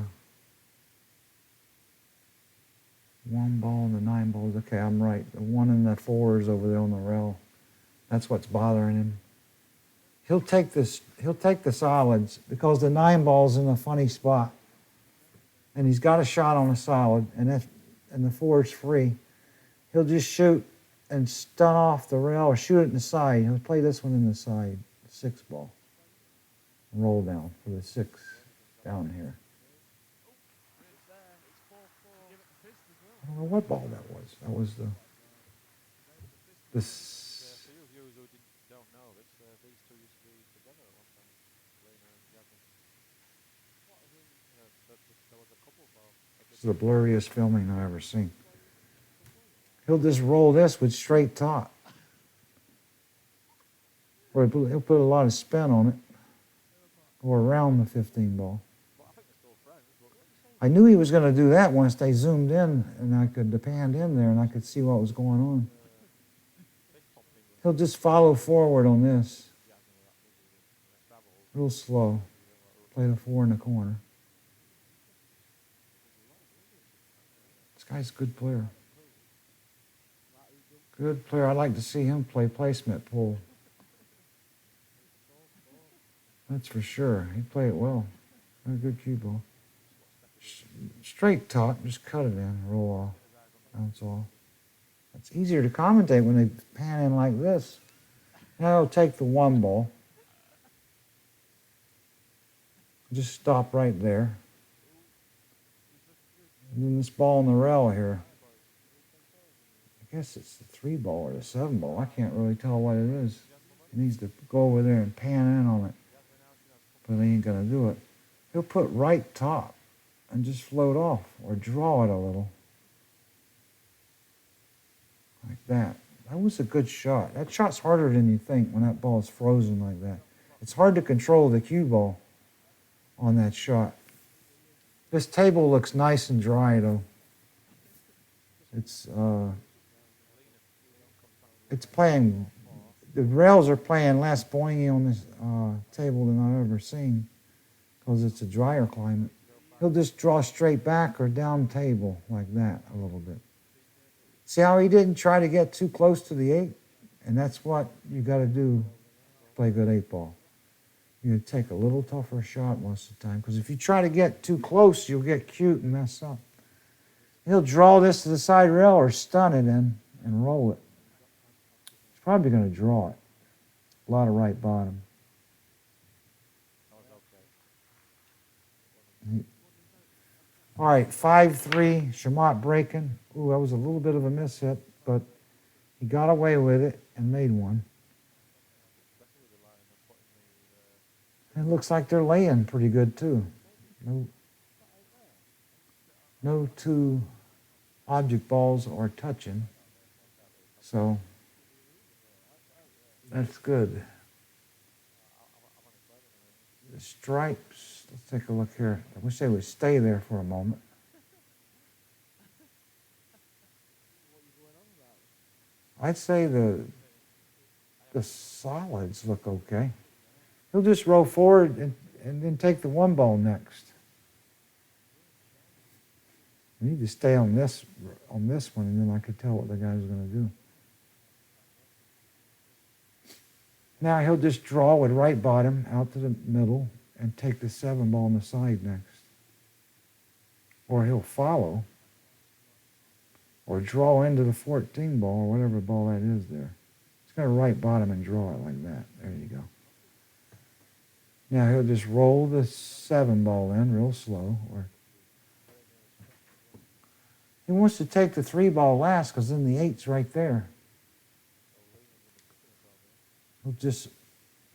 1 ball and the 9 balls. Okay, I'm right. The 1 and the 4 is over there on the rail. That's what's bothering him. He'll take the solids because the 9 ball's in a funny spot. And he's got a shot on a solid, and the 4 is free. He'll just shoot and stun off the rail or shoot it in the side. He'll play this one in the side, 6 ball. Roll down for the 6 down here. I don't know what ball that was. That was this. For you viewers who don't know this, these 2 used to be together at one time. Rainer and Jasmine. There was a couple of This is the blurriest filming I've ever seen. He'll just roll this with straight top. Or he'll put a lot of spin on it. Or around the 15 ball. I knew he was going to do that once they zoomed in and I could panned in there and I could see what was going on. He'll just follow forward on this. Real slow. Play the 4 in the corner. This guy's a good player. Good player. I'd like to see him play placement pull. That's for sure. He played it well. A good cue ball. Straight top, just cut it in, roll off, bounce off. It's easier to commentate when they pan in like this. Now I'll take the one ball. Just stop right there. And then this ball on the rail here. I guess it's the 3 ball or the 7 ball. I can't really tell what it is. He needs to go over there and pan in on it. But he ain't gonna do it. He'll put right top and just float off or draw it a little. Like that. That was a good shot. That shot's harder than you think when that ball is frozen like that. It's hard to control the cue ball on that shot. This table looks nice and dry though. It's playing, the rails are playing less boingy on this table than I've ever seen because it's a drier climate. He'll just draw straight back or down table like that a little bit. See how he didn't try to get too close to the 8? And that's what you got to do to play good 8 ball. You take a little tougher shot most of the time because if you try to get too close, you'll get cute and mess up. He'll draw this to the side rail or stun it in and roll it. He's probably going to draw it. A lot of right bottom. All right, 5-3, Chamat breaking. Ooh, that was a little bit of a mishit, but he got away with it and made one. It looks like they're laying pretty good too. No 2 object balls are touching, so that's good. The stripes, let's take a look here. I wish they would stay there for a moment. I'd say the solids look okay. He'll just roll forward and then take the 1 ball next. I need to stay on this one, and then I could tell what the guy's going to do. Now he'll just draw with right bottom out to the middle and take the 7 ball on the side next. Or he'll follow or draw into the 14 ball or whatever ball that is there. He's going to right bottom and draw it like that. There you go. Now he'll just roll the 7 ball in real slow. Or he wants to take the 3 ball last because then the 8's right there. He'll just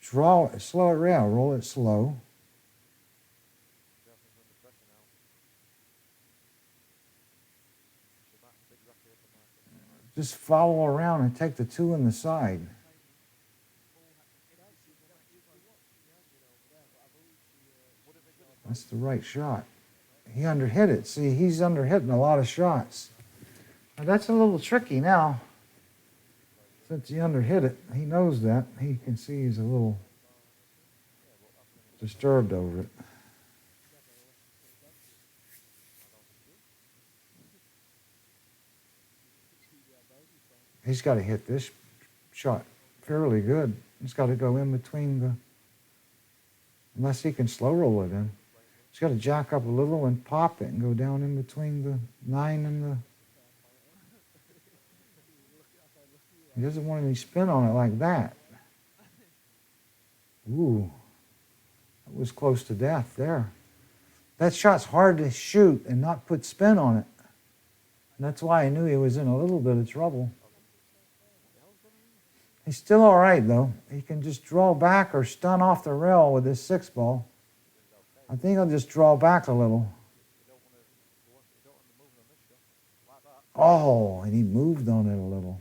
draw it, slow it around, roll it slow. Just follow around and take the 2 in the side. That's the right shot. He underhit it. See, he's underhitting a lot of shots. Now that's a little tricky now. Since he underhit it, he knows that. He can see he's a little disturbed over it. He's got to hit this shot fairly good. He's got to go in between the, unless he can slow roll it in. He's got to jack up a little and pop it and go down in between the 9 and the... He doesn't want any spin on it like that. Ooh, that was close to death there. That shot's hard to shoot and not put spin on it. And that's why I knew he was in a little bit of trouble. He's still all right, though. He can just draw back or stun off the rail with this 6 ball. I think he'll just draw back a little. Oh, and he moved on it a little.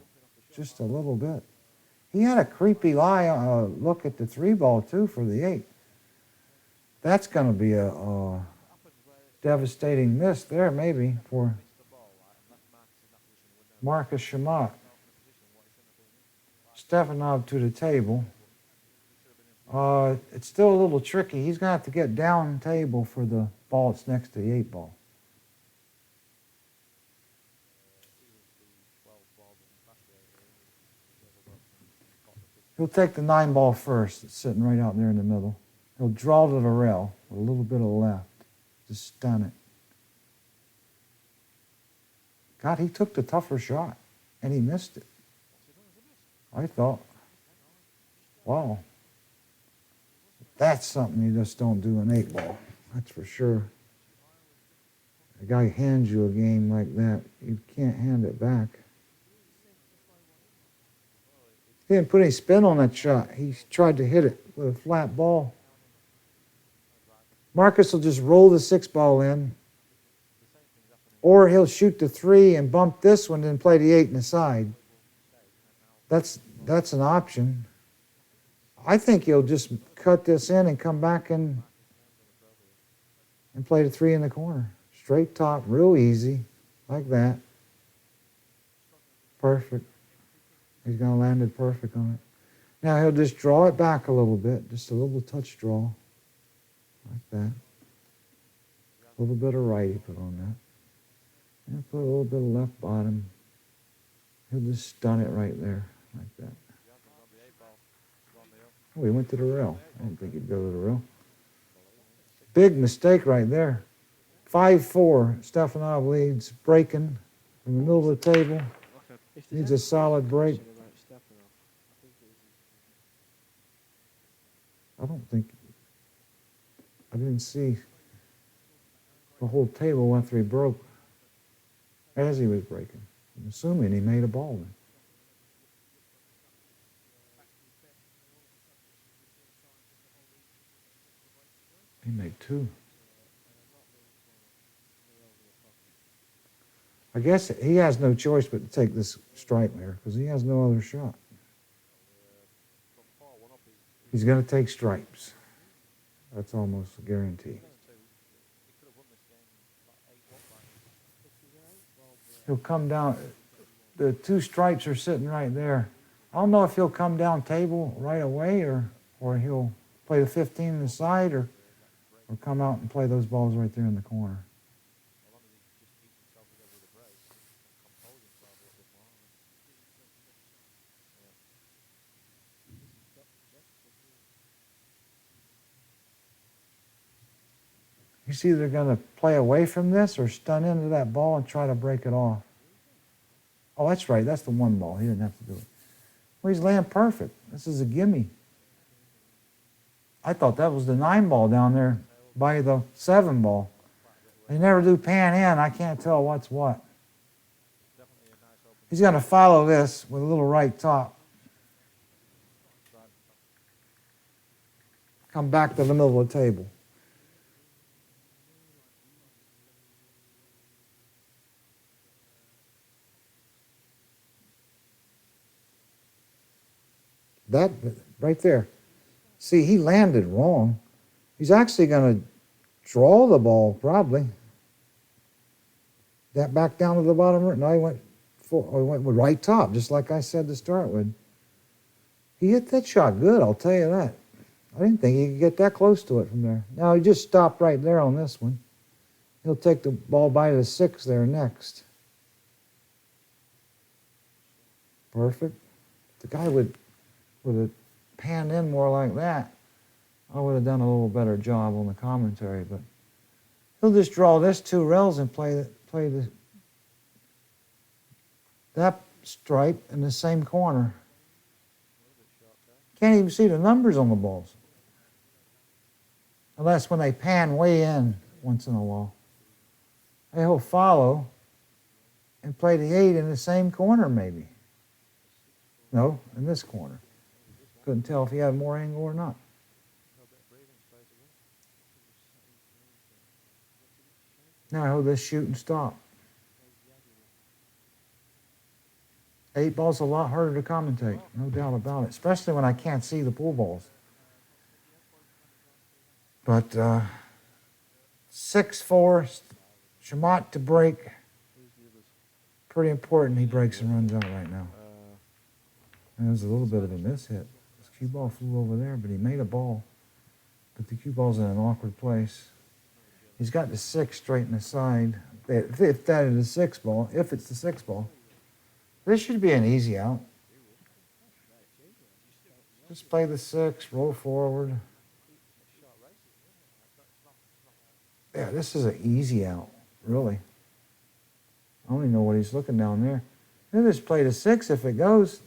Just a little bit. He had a creepy look at the 3 ball, too, for the 8. That's going to be a devastating miss there, maybe, for Marcus Chamat. Stepanov to the table. It's still a little tricky. He's going to have to get down table for the ball that's next to the 8 ball. He'll take the 9 ball first. It's sitting right out there in the middle. He'll draw to the rail with a little bit of left. Just stun it. God, he took the tougher shot, and he missed it. I thought, wow, that's something you just don't do in 8-ball. That's for sure. A guy hands you a game like that, you can't hand it back. He didn't put any spin on that shot. He tried to hit it with a flat ball. Marcus will just roll the 6-ball in, or he'll shoot the 3 and bump this one and play the 8 in the side. That's an option. I think he'll just cut this in and come back and play the 3 in the corner. Straight top, real easy, like that. Perfect. He's going to land it perfect on it. Now he'll just draw it back a little bit, just a little touch draw, like that. A little bit of right he put on that. And put a little bit of left bottom. He'll just stun it right there, like that. Oh, he went to the rail. I didn't think he'd go to the rail. Big mistake right there. 5-4, Stepanov leads, breaking from the middle of the table. Needs a solid break. I didn't see the whole table after he broke as he was breaking. I'm assuming he made a ball then. He made 2. I guess he has no choice but to take this stripe there because he has no other shot. He's going to take stripes. That's almost a guarantee. He'll come down. The 2 stripes are sitting right there. I don't know if he'll come down table right away or he'll play the 15 in the side or come out and play those balls right there in the corner. He's either going to play away from this or stun into that ball and try to break it off. Oh, that's right. That's the 1 ball. He didn't have to do it. Well, he's laying perfect. This is a gimme. I thought that was the 9 ball down there by the 7 ball. They never do pan in. I can't tell what's what. He's going to follow this with a little right top. Come back to the middle of the table. That right there. See, he landed wrong. He's actually going to draw the ball, probably. That back down to the bottom. No, he went with right top, just like I said to start with. He hit that shot good, I'll tell you that. I didn't think he could get that close to it from there. Now, he just stopped right there on this one. He'll take the ball by the 6 there next. Perfect. The guy would have panned in more like that, I would have done a little better job on the commentary, but he'll just draw this 2 rails and play that stripe in the same corner. Can't even see the numbers on the balls. Unless when they pan way in once in a while. And he'll follow and play the 8 in the same corner maybe. No, in this corner. Couldn't tell if he had more angle or not. Now he'll just shoot and stop. 8 ball's a lot harder to commentate, no doubt about it, especially when I can't see the pool balls. But 6-4, Chamat to break. Pretty important he breaks and runs out right now. And there's a little bit of a mishit. His cue ball flew over there, but he made a ball. But the cue ball's in an awkward place. He's got the 6 straight in the side. If that is a 6 ball, if it's the 6 ball, this should be an easy out. Just play the 6, roll forward. Yeah, this is an easy out, really. I don't even know what he's looking down there. He'll just play the 6 if it goes.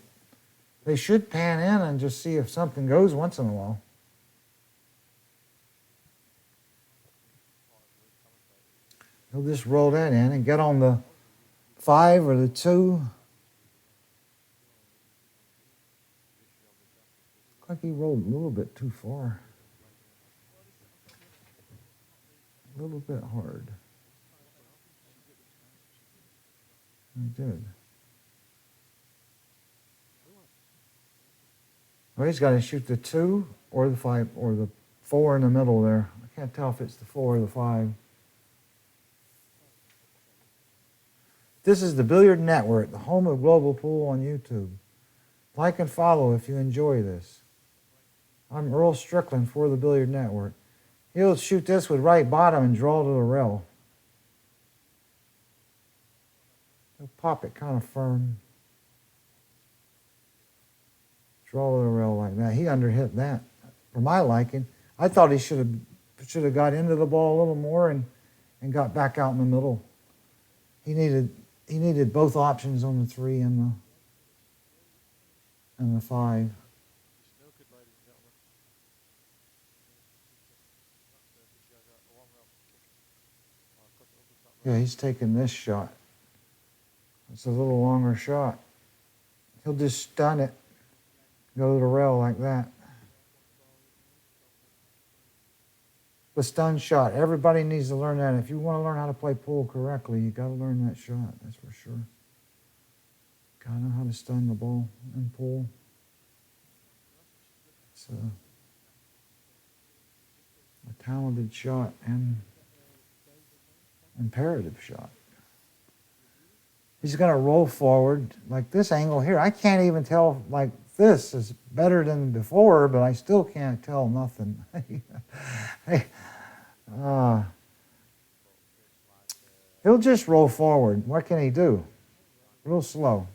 They should pan in and just see if something goes once in a while. He'll just roll that in and get on the 5 or the 2. Looks like he rolled a little bit too far. A little bit hard. He did. Well, he's got to shoot the 2 or the 5 or the 4 in the middle there. I can't tell if it's the 4 or the 5. This is the Billiard Network, the home of global pool on YouTube. Like and follow if you enjoy this. I'm Earl Strickland for the Billiard Network. He'll shoot this with right bottom and draw to the rail. He'll pop it kind of firm. Draw to the rail like that. He underhit that for my liking. I thought he should have got into the ball a little more and got back out in the middle. He needed both options on the 3 and the 5. Yeah, he's taking this shot. It's a little longer shot. He'll just stun it, go to the rail like that. The stun shot. Everybody needs to learn that. If you want to learn how to play pool correctly, you got to learn that shot. That's for sure. Got to know how to stun the ball in pool. It's a talented shot and imperative shot. He's going to roll forward like this angle here. I can't even tell, like this is better than before, but I still can't tell nothing. Hey, he'll just roll forward. What can he do? Real slow.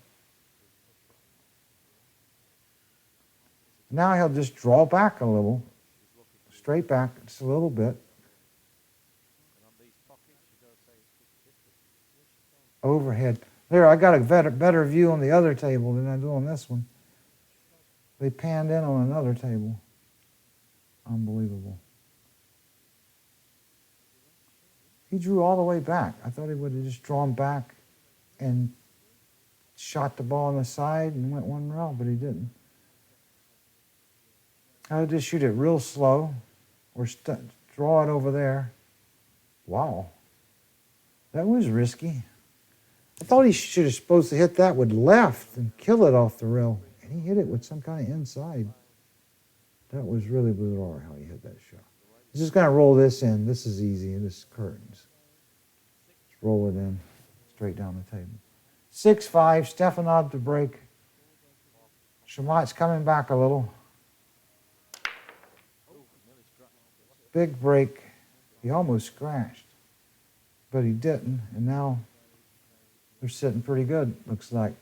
Now he'll just draw back a little, straight back just a little bit. Overhead. There, I got a better view on the other table than I do on this one. They panned in on another table. Unbelievable. He drew all the way back. I thought he would have just drawn back and shot the ball on the side and went one rail, but he didn't. I would just shoot it real slow or draw it over there. Wow. That was risky. I thought he should have supposed to hit that with left and kill it off the rail. And he hit it with some kind of inside. That was really bizarre how he hit that shot. He's just going to roll this in. This is easy. This is curtains. Just roll it in straight down the table. 6-5, Stepanov to break. Chamat's coming back a little. Big break. He almost scratched, but he didn't. And now they're sitting pretty good, looks like.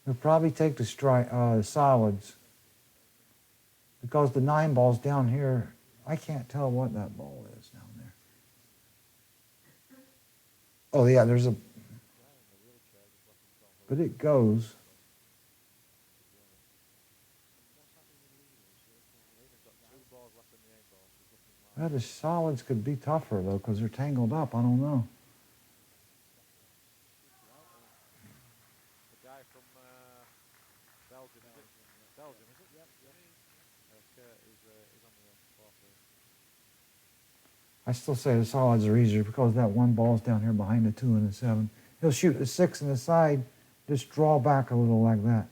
He'll probably take the solids because the 9 ball's down here. I can't tell what that ball is down there. Oh yeah, there's a, but it goes. Well, the solids could be tougher though because they're tangled up. I don't know. I still say the solids are easier because that 1 ball's down here behind the 2 and the 7. He'll shoot the 6 in the side, just draw back a little like that.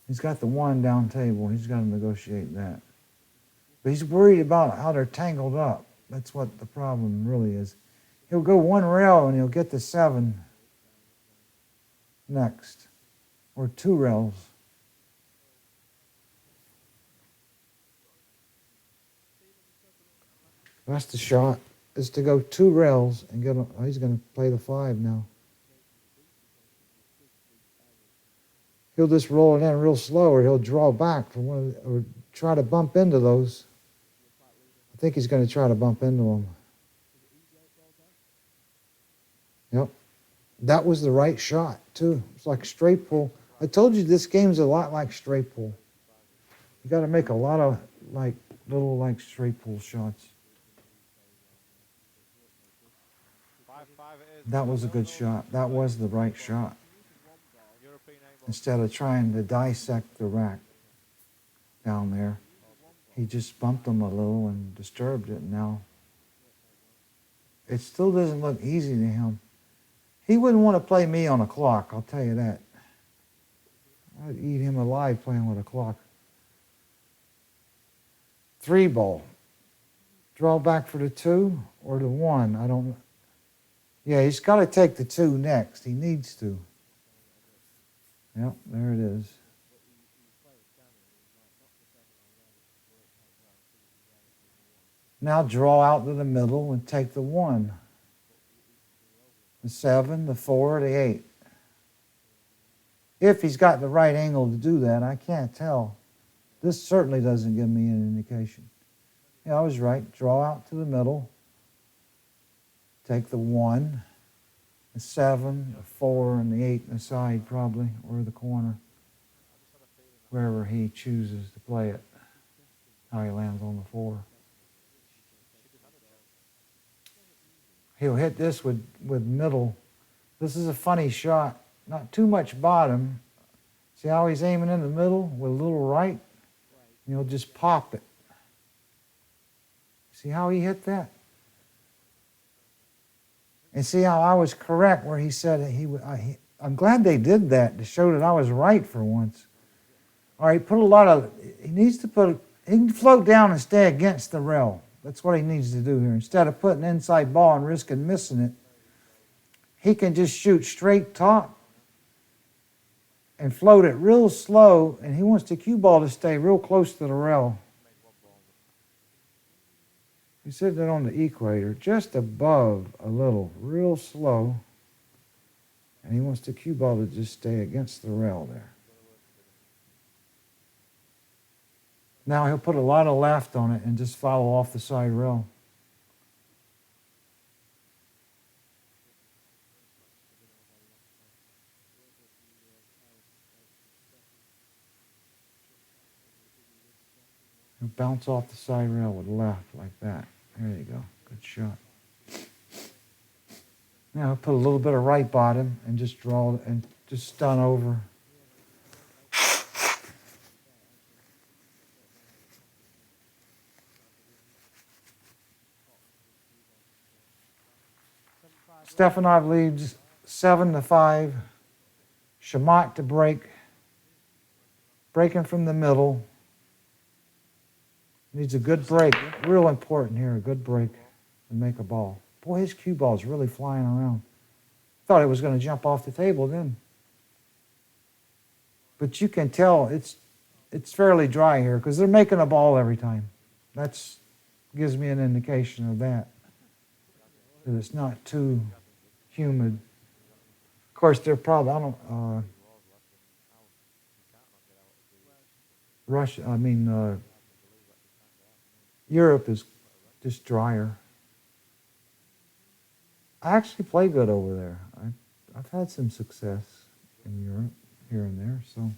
He's got the 1 down table. He's got to negotiate that. But he's worried about how they're tangled up. That's what the problem really is. He'll go 1 rail and he'll get the 7 next, or 2 rails. That's the shot, is to go 2 rails and get. Oh, he's going to play the 5 now. he'll just roll it in real slow, or he'll draw back from one of the, or try to bump into those. I think he's going to try to bump into them. Yep. That was the right shot, too. It's like straight pull. I told you this game's a lot like straight pull. You got to make a lot of like little like straight pull shots. 5-5 it is. That was a good shot. That was the right shot. European aim Instead of trying to dissect the rack down there, he just bumped them a little and disturbed it. Now, it still doesn't look easy to him. He wouldn't want to play me on a clock, I'll tell you that. I'd eat him alive playing with a clock. 3 ball. Draw back for the 2 or the 1. I don't know. Yeah, he's got to take the 2 next. He needs to. Yep, there it is. Now draw out to the middle and take the 1. The 7, the 4, the 8. If he's got the right angle to do that, I can't tell. This certainly doesn't give me an indication. Yeah, I was right. Draw out to the middle. Take the 1, the 7, the 4, and the 8 in the side probably, or the corner. Wherever he chooses to play it. How he lands on the 4. He'll hit this with middle. This is a funny shot. Not too much bottom. See how he's aiming in the middle with a little right? And he'll just pop it. See how he hit that? And see how I was correct where he said I'm glad they did that to show that I was right for once. All right, he needs to he can float down and stay against the rail. That's what he needs to do here. Instead of putting an inside ball and risking missing it, he can just shoot straight top and float it real slow, and he wants the cue ball to stay real close to the rail. He's sitting on the equator, just above a little, real slow, and he wants the cue ball to just stay against the rail there. Now he'll put a lot of left on it and just follow off the side rail. He'll bounce off the side rail with left like that. There you go. Good shot. Now he'll put a little bit of right bottom and just draw and just stun over. Stepanov leads 7-5. Chamat to break. Breaking from the middle. Needs a good break. Real important here, a good break and make a ball. Boy, his cue ball is really flying around. Thought it was going to jump off the table then. But you can tell it's fairly dry here because they're making a ball every time. That gives me an indication of that. That it's not too humid. Of course, they're probably, Europe is just drier. I actually play good over there. I've had some success in Europe, here and there, so.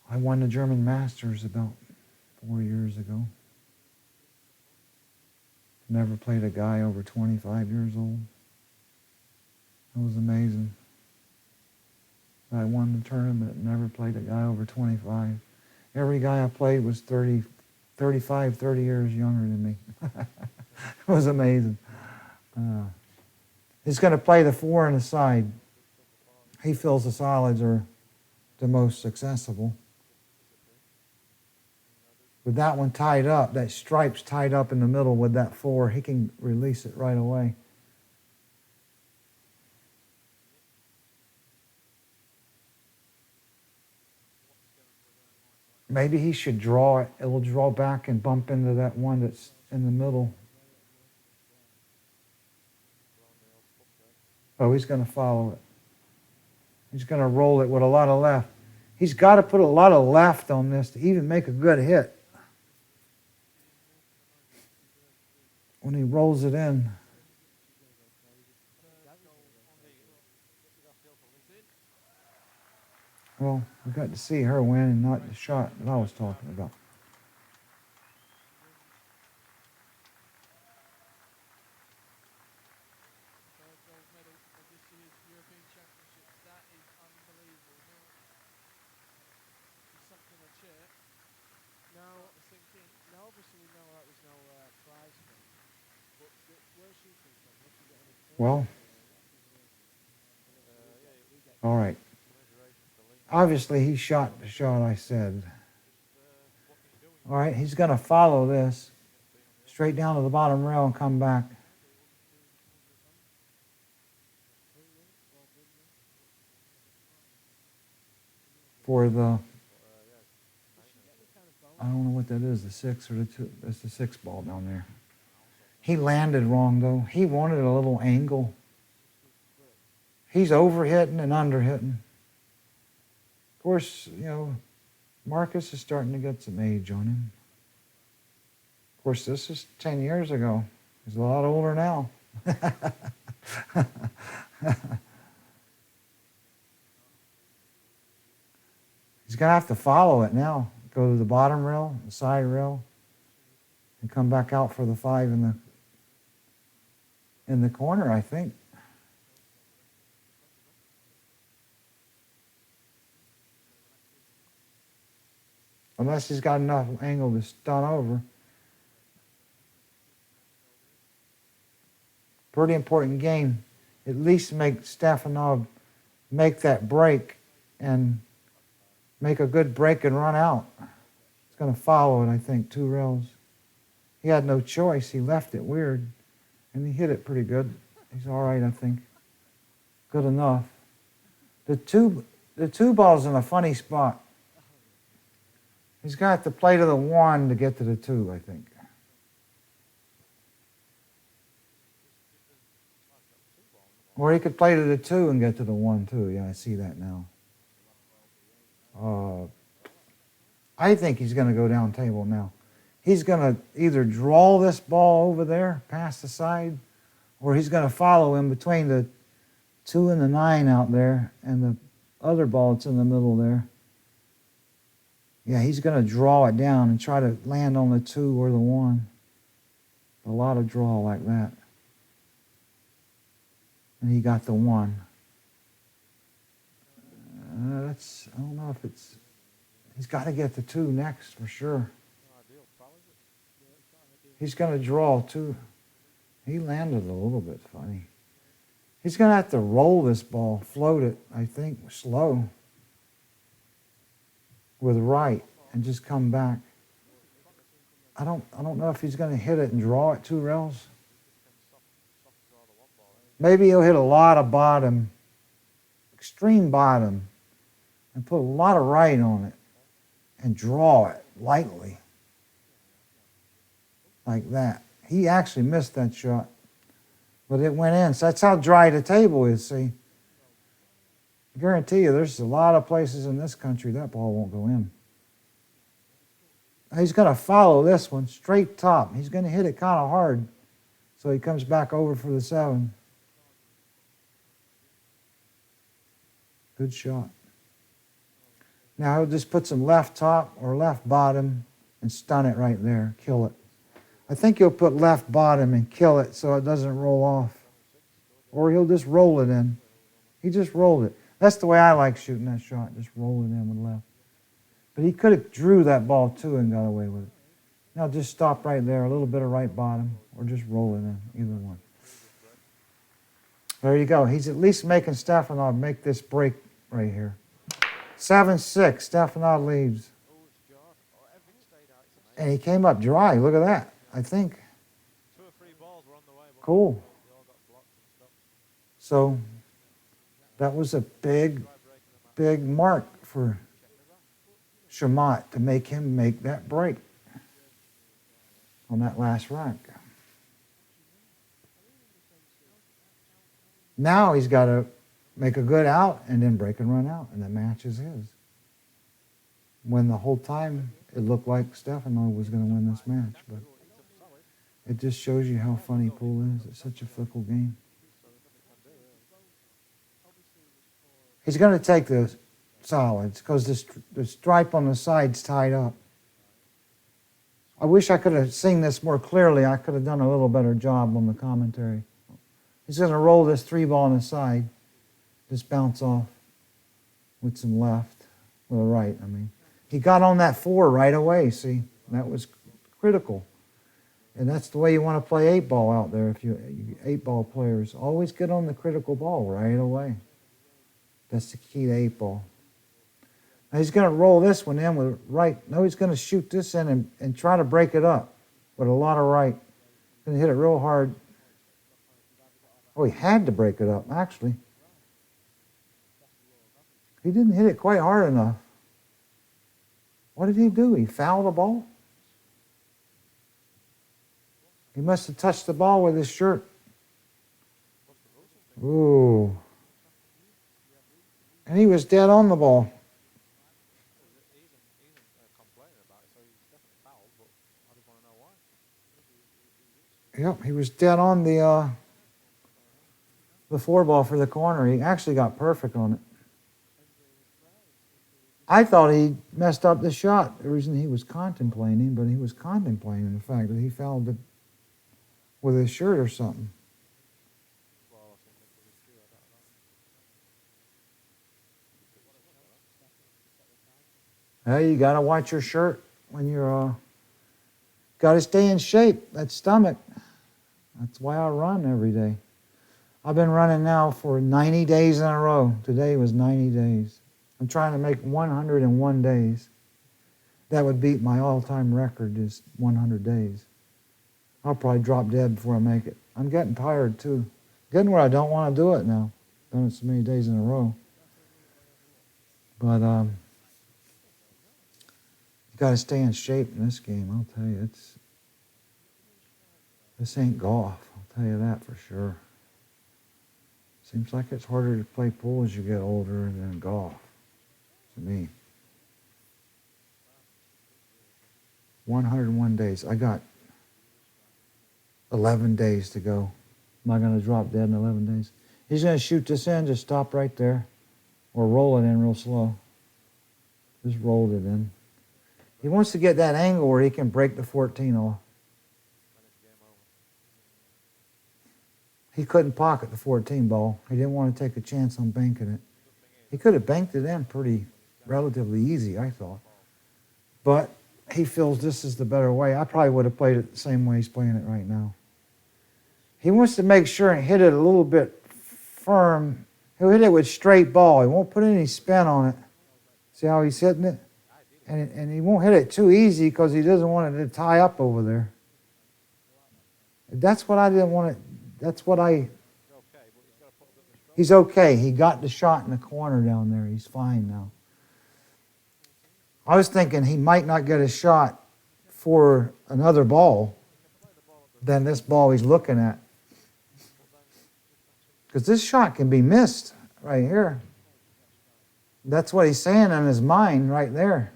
I won the German Masters about 4 years ago. Never played a guy over 25 years old. It was amazing. I won the tournament, never played a guy over 25. Every guy I played was 30 years younger than me. It was amazing. He's going to play the 4 and the side. He feels the solids are the most accessible. With that one tied up, that stripe's tied up in the middle with that 4, he can release it right away. Maybe he should draw it. It will draw back and bump into that one that's in the middle. Oh, he's going to follow it. He's going to roll it with a lot of left. He's got to put a lot of left on this to even make a good hit. When he rolls it in. Well, we got to see her win and not the shot that I was talking about. Well, all right. Obviously, he shot the shot I said. All right, he's going to follow this straight down to the bottom rail and come back. For the, I don't know what that is, the 6 or the 2. That's the 6 ball down there. He landed wrong, though. He wanted a little angle. He's overhitting and underhitting. Of course, you know, Marcus is starting to get some age on him. Of course, this is 10 years ago. He's a lot older now. He's going to have to follow it now. Go to the bottom rail, the side rail, and come back out for the 5 in the corner, I think. Unless he's got enough angle to stun over. Pretty important game. At least make Stepanov make that break and make a good break and run out. He's going to follow it, I think, 2 rails. He had no choice. He left it weird, and he hit it pretty good. He's all right, I think. Good enough. The two ball's in a funny spot. He's got to play to the 1 to get to the 2, I think. Or he could play to the 2 and get to the 1, too. Yeah, I see that now. I think he's going to go down table now. He's going to either draw this ball over there, past the side, or he's going to follow in between the 2 and the 9 out there and the other ball that's in the middle there. Yeah, he's going to draw it down and try to land on the 2 or the 1. A lot of draw like that. And he got the 1. I don't know if it's, he's got to get the 2 next for sure. He's going to draw 2. He landed a little bit funny. He's going to have to roll this ball, float it, I think, slow. With right and just come back. I don't know if he's going to hit it and draw it 2 rails. Maybe he'll hit a lot of bottom, extreme bottom, and put a lot of right on it and draw it lightly. Like that. He actually missed that shot, but it went in. So that's how dry the table is, see. I guarantee you there's a lot of places in this country that ball won't go in. He's going to follow this one straight top. He's going to hit it kind of hard so he comes back over for the 7. Good shot. Now he'll just put some left top or left bottom and stun it right there, kill it. I think he'll put left bottom and kill it so it doesn't roll off. Or he'll just roll it in. He just rolled it. That's the way I like shooting that shot, just roll it in with left. But he could have drew that ball too and got away with it. Now just stop right there, a little bit of right bottom, or just roll it in, either one. There you go. He's at least making Stepanov make this break right here. 7-6, Stepanov leads. And he came up dry, look at that, I think. 2 or 3 balls were on the way. Cool. They all got blocked and stuff. So that was a big mark for Chamat to make him make that break on that last rank. Now he's got to make a good out, and then break and run out, and the match is his. When the whole time it looked like Stepanov was going to win this match, but it just shows you how funny pool is. It's such a fickle game. He's going to take the solids because the stripe on the side's tied up. I wish I could have seen this more clearly. I could have done a little better job on the commentary. He's going to roll this 3-ball on the side, just bounce off with some left, with a right, I mean. He got on that 4 right away, see? That was critical. And that's the way you want to play 8-ball out there. If you 8-ball players, always get on the critical ball right away. That's the key to 8-ball. Now he's going to roll this one in with right. No, he's going to shoot this in and try to break it up with a lot of right. Going to hit it real hard. Oh, he had to break it up, actually. He didn't hit it quite hard enough. What did he do? He fouled the ball? He must have touched the ball with his shirt. Ooh. And he was dead on the ball. Yep, he was dead on the 4-ball for the corner. He actually got perfect on it. I thought he messed up the shot. The reason he was contemplating, but he was contemplating the fact that he fouled it with his shirt or something. Hey, you got to watch your shirt when you're, got to stay in shape, that stomach. That's why I run every day. I've been running now for 90 days in a row. Today was 90 days. I'm trying to make 101 days. That would beat my all-time record, is 100 days. I'll probably drop dead before I make it. I'm getting tired, too. Getting where I don't want to do it now. Done it so many days in a row. But you got to stay in shape in this game. I'll tell you, this ain't golf. I'll tell you that for sure. Seems like it's harder to play pool as you get older than golf, to me. 101 days. I got 11 days to go. Am I going to drop dead in 11 days? He's going to shoot this in, just stop right there, or roll it in real slow. Just rolled it in. He wants to get that angle where he can break the 14 off. He couldn't pocket the 14 ball. He didn't want to take a chance on banking it. He could have banked it in pretty relatively easy, I thought. But he feels this is the better way. I probably would have played it the same way he's playing it right now. He wants to make sure and hit it a little bit firm. He'll hit it with straight ball. He won't put any spin on it. See how he's hitting it? And he won't hit it too easy because he doesn't want it to tie up over there. That's what I didn't want it. That's what I... He's okay. He got the shot in the corner down there. He's fine now. I was thinking he might not get a shot for another ball than this ball he's looking at. Because this shot can be missed right here. That's what he's saying in his mind right there.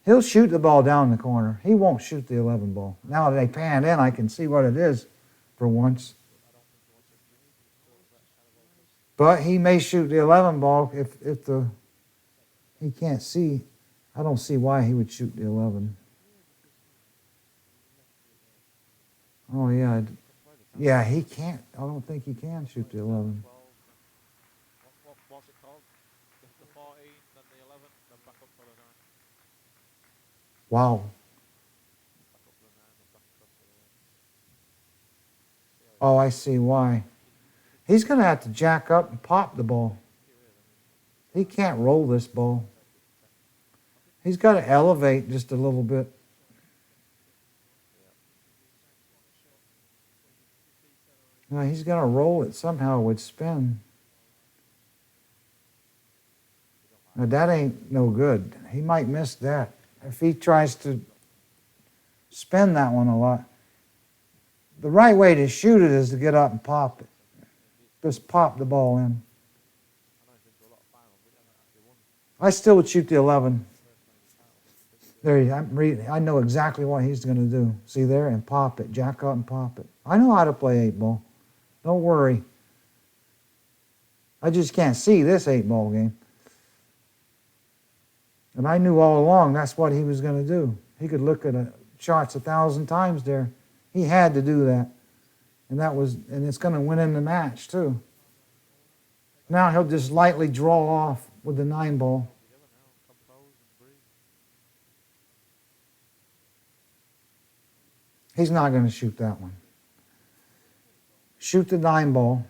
He'll shoot the ball down the corner. He won't shoot the 11 ball. Now that they pan in, I can see what it is for once. But he may shoot the 11 ball if he can't see. I don't see why he would shoot the 11. Oh, yeah. Yeah, he can't. I don't think he can shoot the 11. What's it called? The 14, then the 11, then back up for the 9. Wow. Oh, I see why. He's going to have to jack up and pop the ball. He can't roll this ball. He's got to elevate just a little bit. Now he's going to roll it somehow with spin. Now that ain't no good. He might miss that. If he tries to spin that one a lot. The right way to shoot it is to get up and pop it. Just pop the ball in. I still would shoot the 11. There, I'm reading. I know exactly what he's going to do. See there? And pop it. Jack up and pop it. I know how to play 8-ball. Don't worry. I just can't see this 8-ball game. And I knew all along that's what he was going to do. He could look at shots 1,000 times there. He had to do that. And it's going to win him the match too. Now he'll just lightly draw off with the 9-ball. He's not going to shoot that one. Shoot the 9-ball.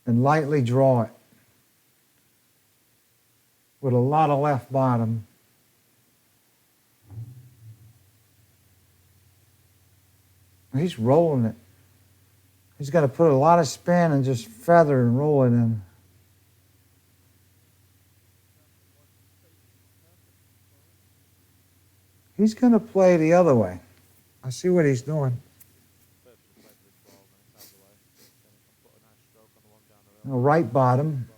And lightly draw it with a lot of left bottom. He's rolling it. He's got to put a lot of spin and just feather and roll it in. He's going to play the other way. I see what he's doing. Right bottom.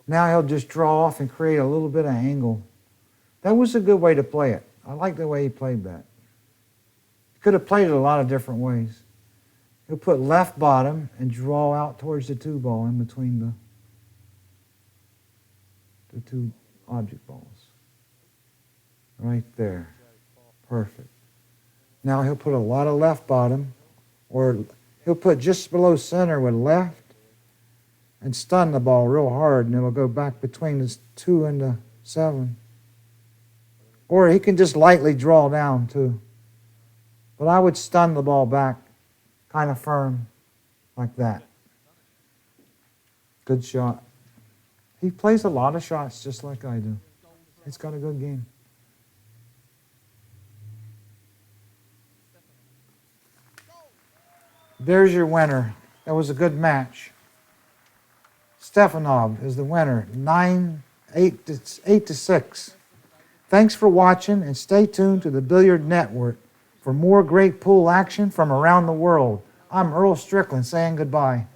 Now he'll just draw off and create a little bit of angle. That was a good way to play it. I like the way he played that. He could have played it a lot of different ways. He'll put left bottom and draw out towards the 2-ball in between the two object balls. Right there. Perfect. Now he'll put a lot of left bottom, or he'll put just below center with left and stun the ball real hard, and it'll go back between the 2 and the 7. Or he can just lightly draw down too. But I would stun the ball back kind of firm like that. Good shot. He plays a lot of shots just like I do. He's got a good game. There's your winner. That was a good match. Stepanov is the winner, 8-6. Thanks for watching, and stay tuned to the Billiard Network for more great pool action from around the world. I'm Earl Strickland saying goodbye.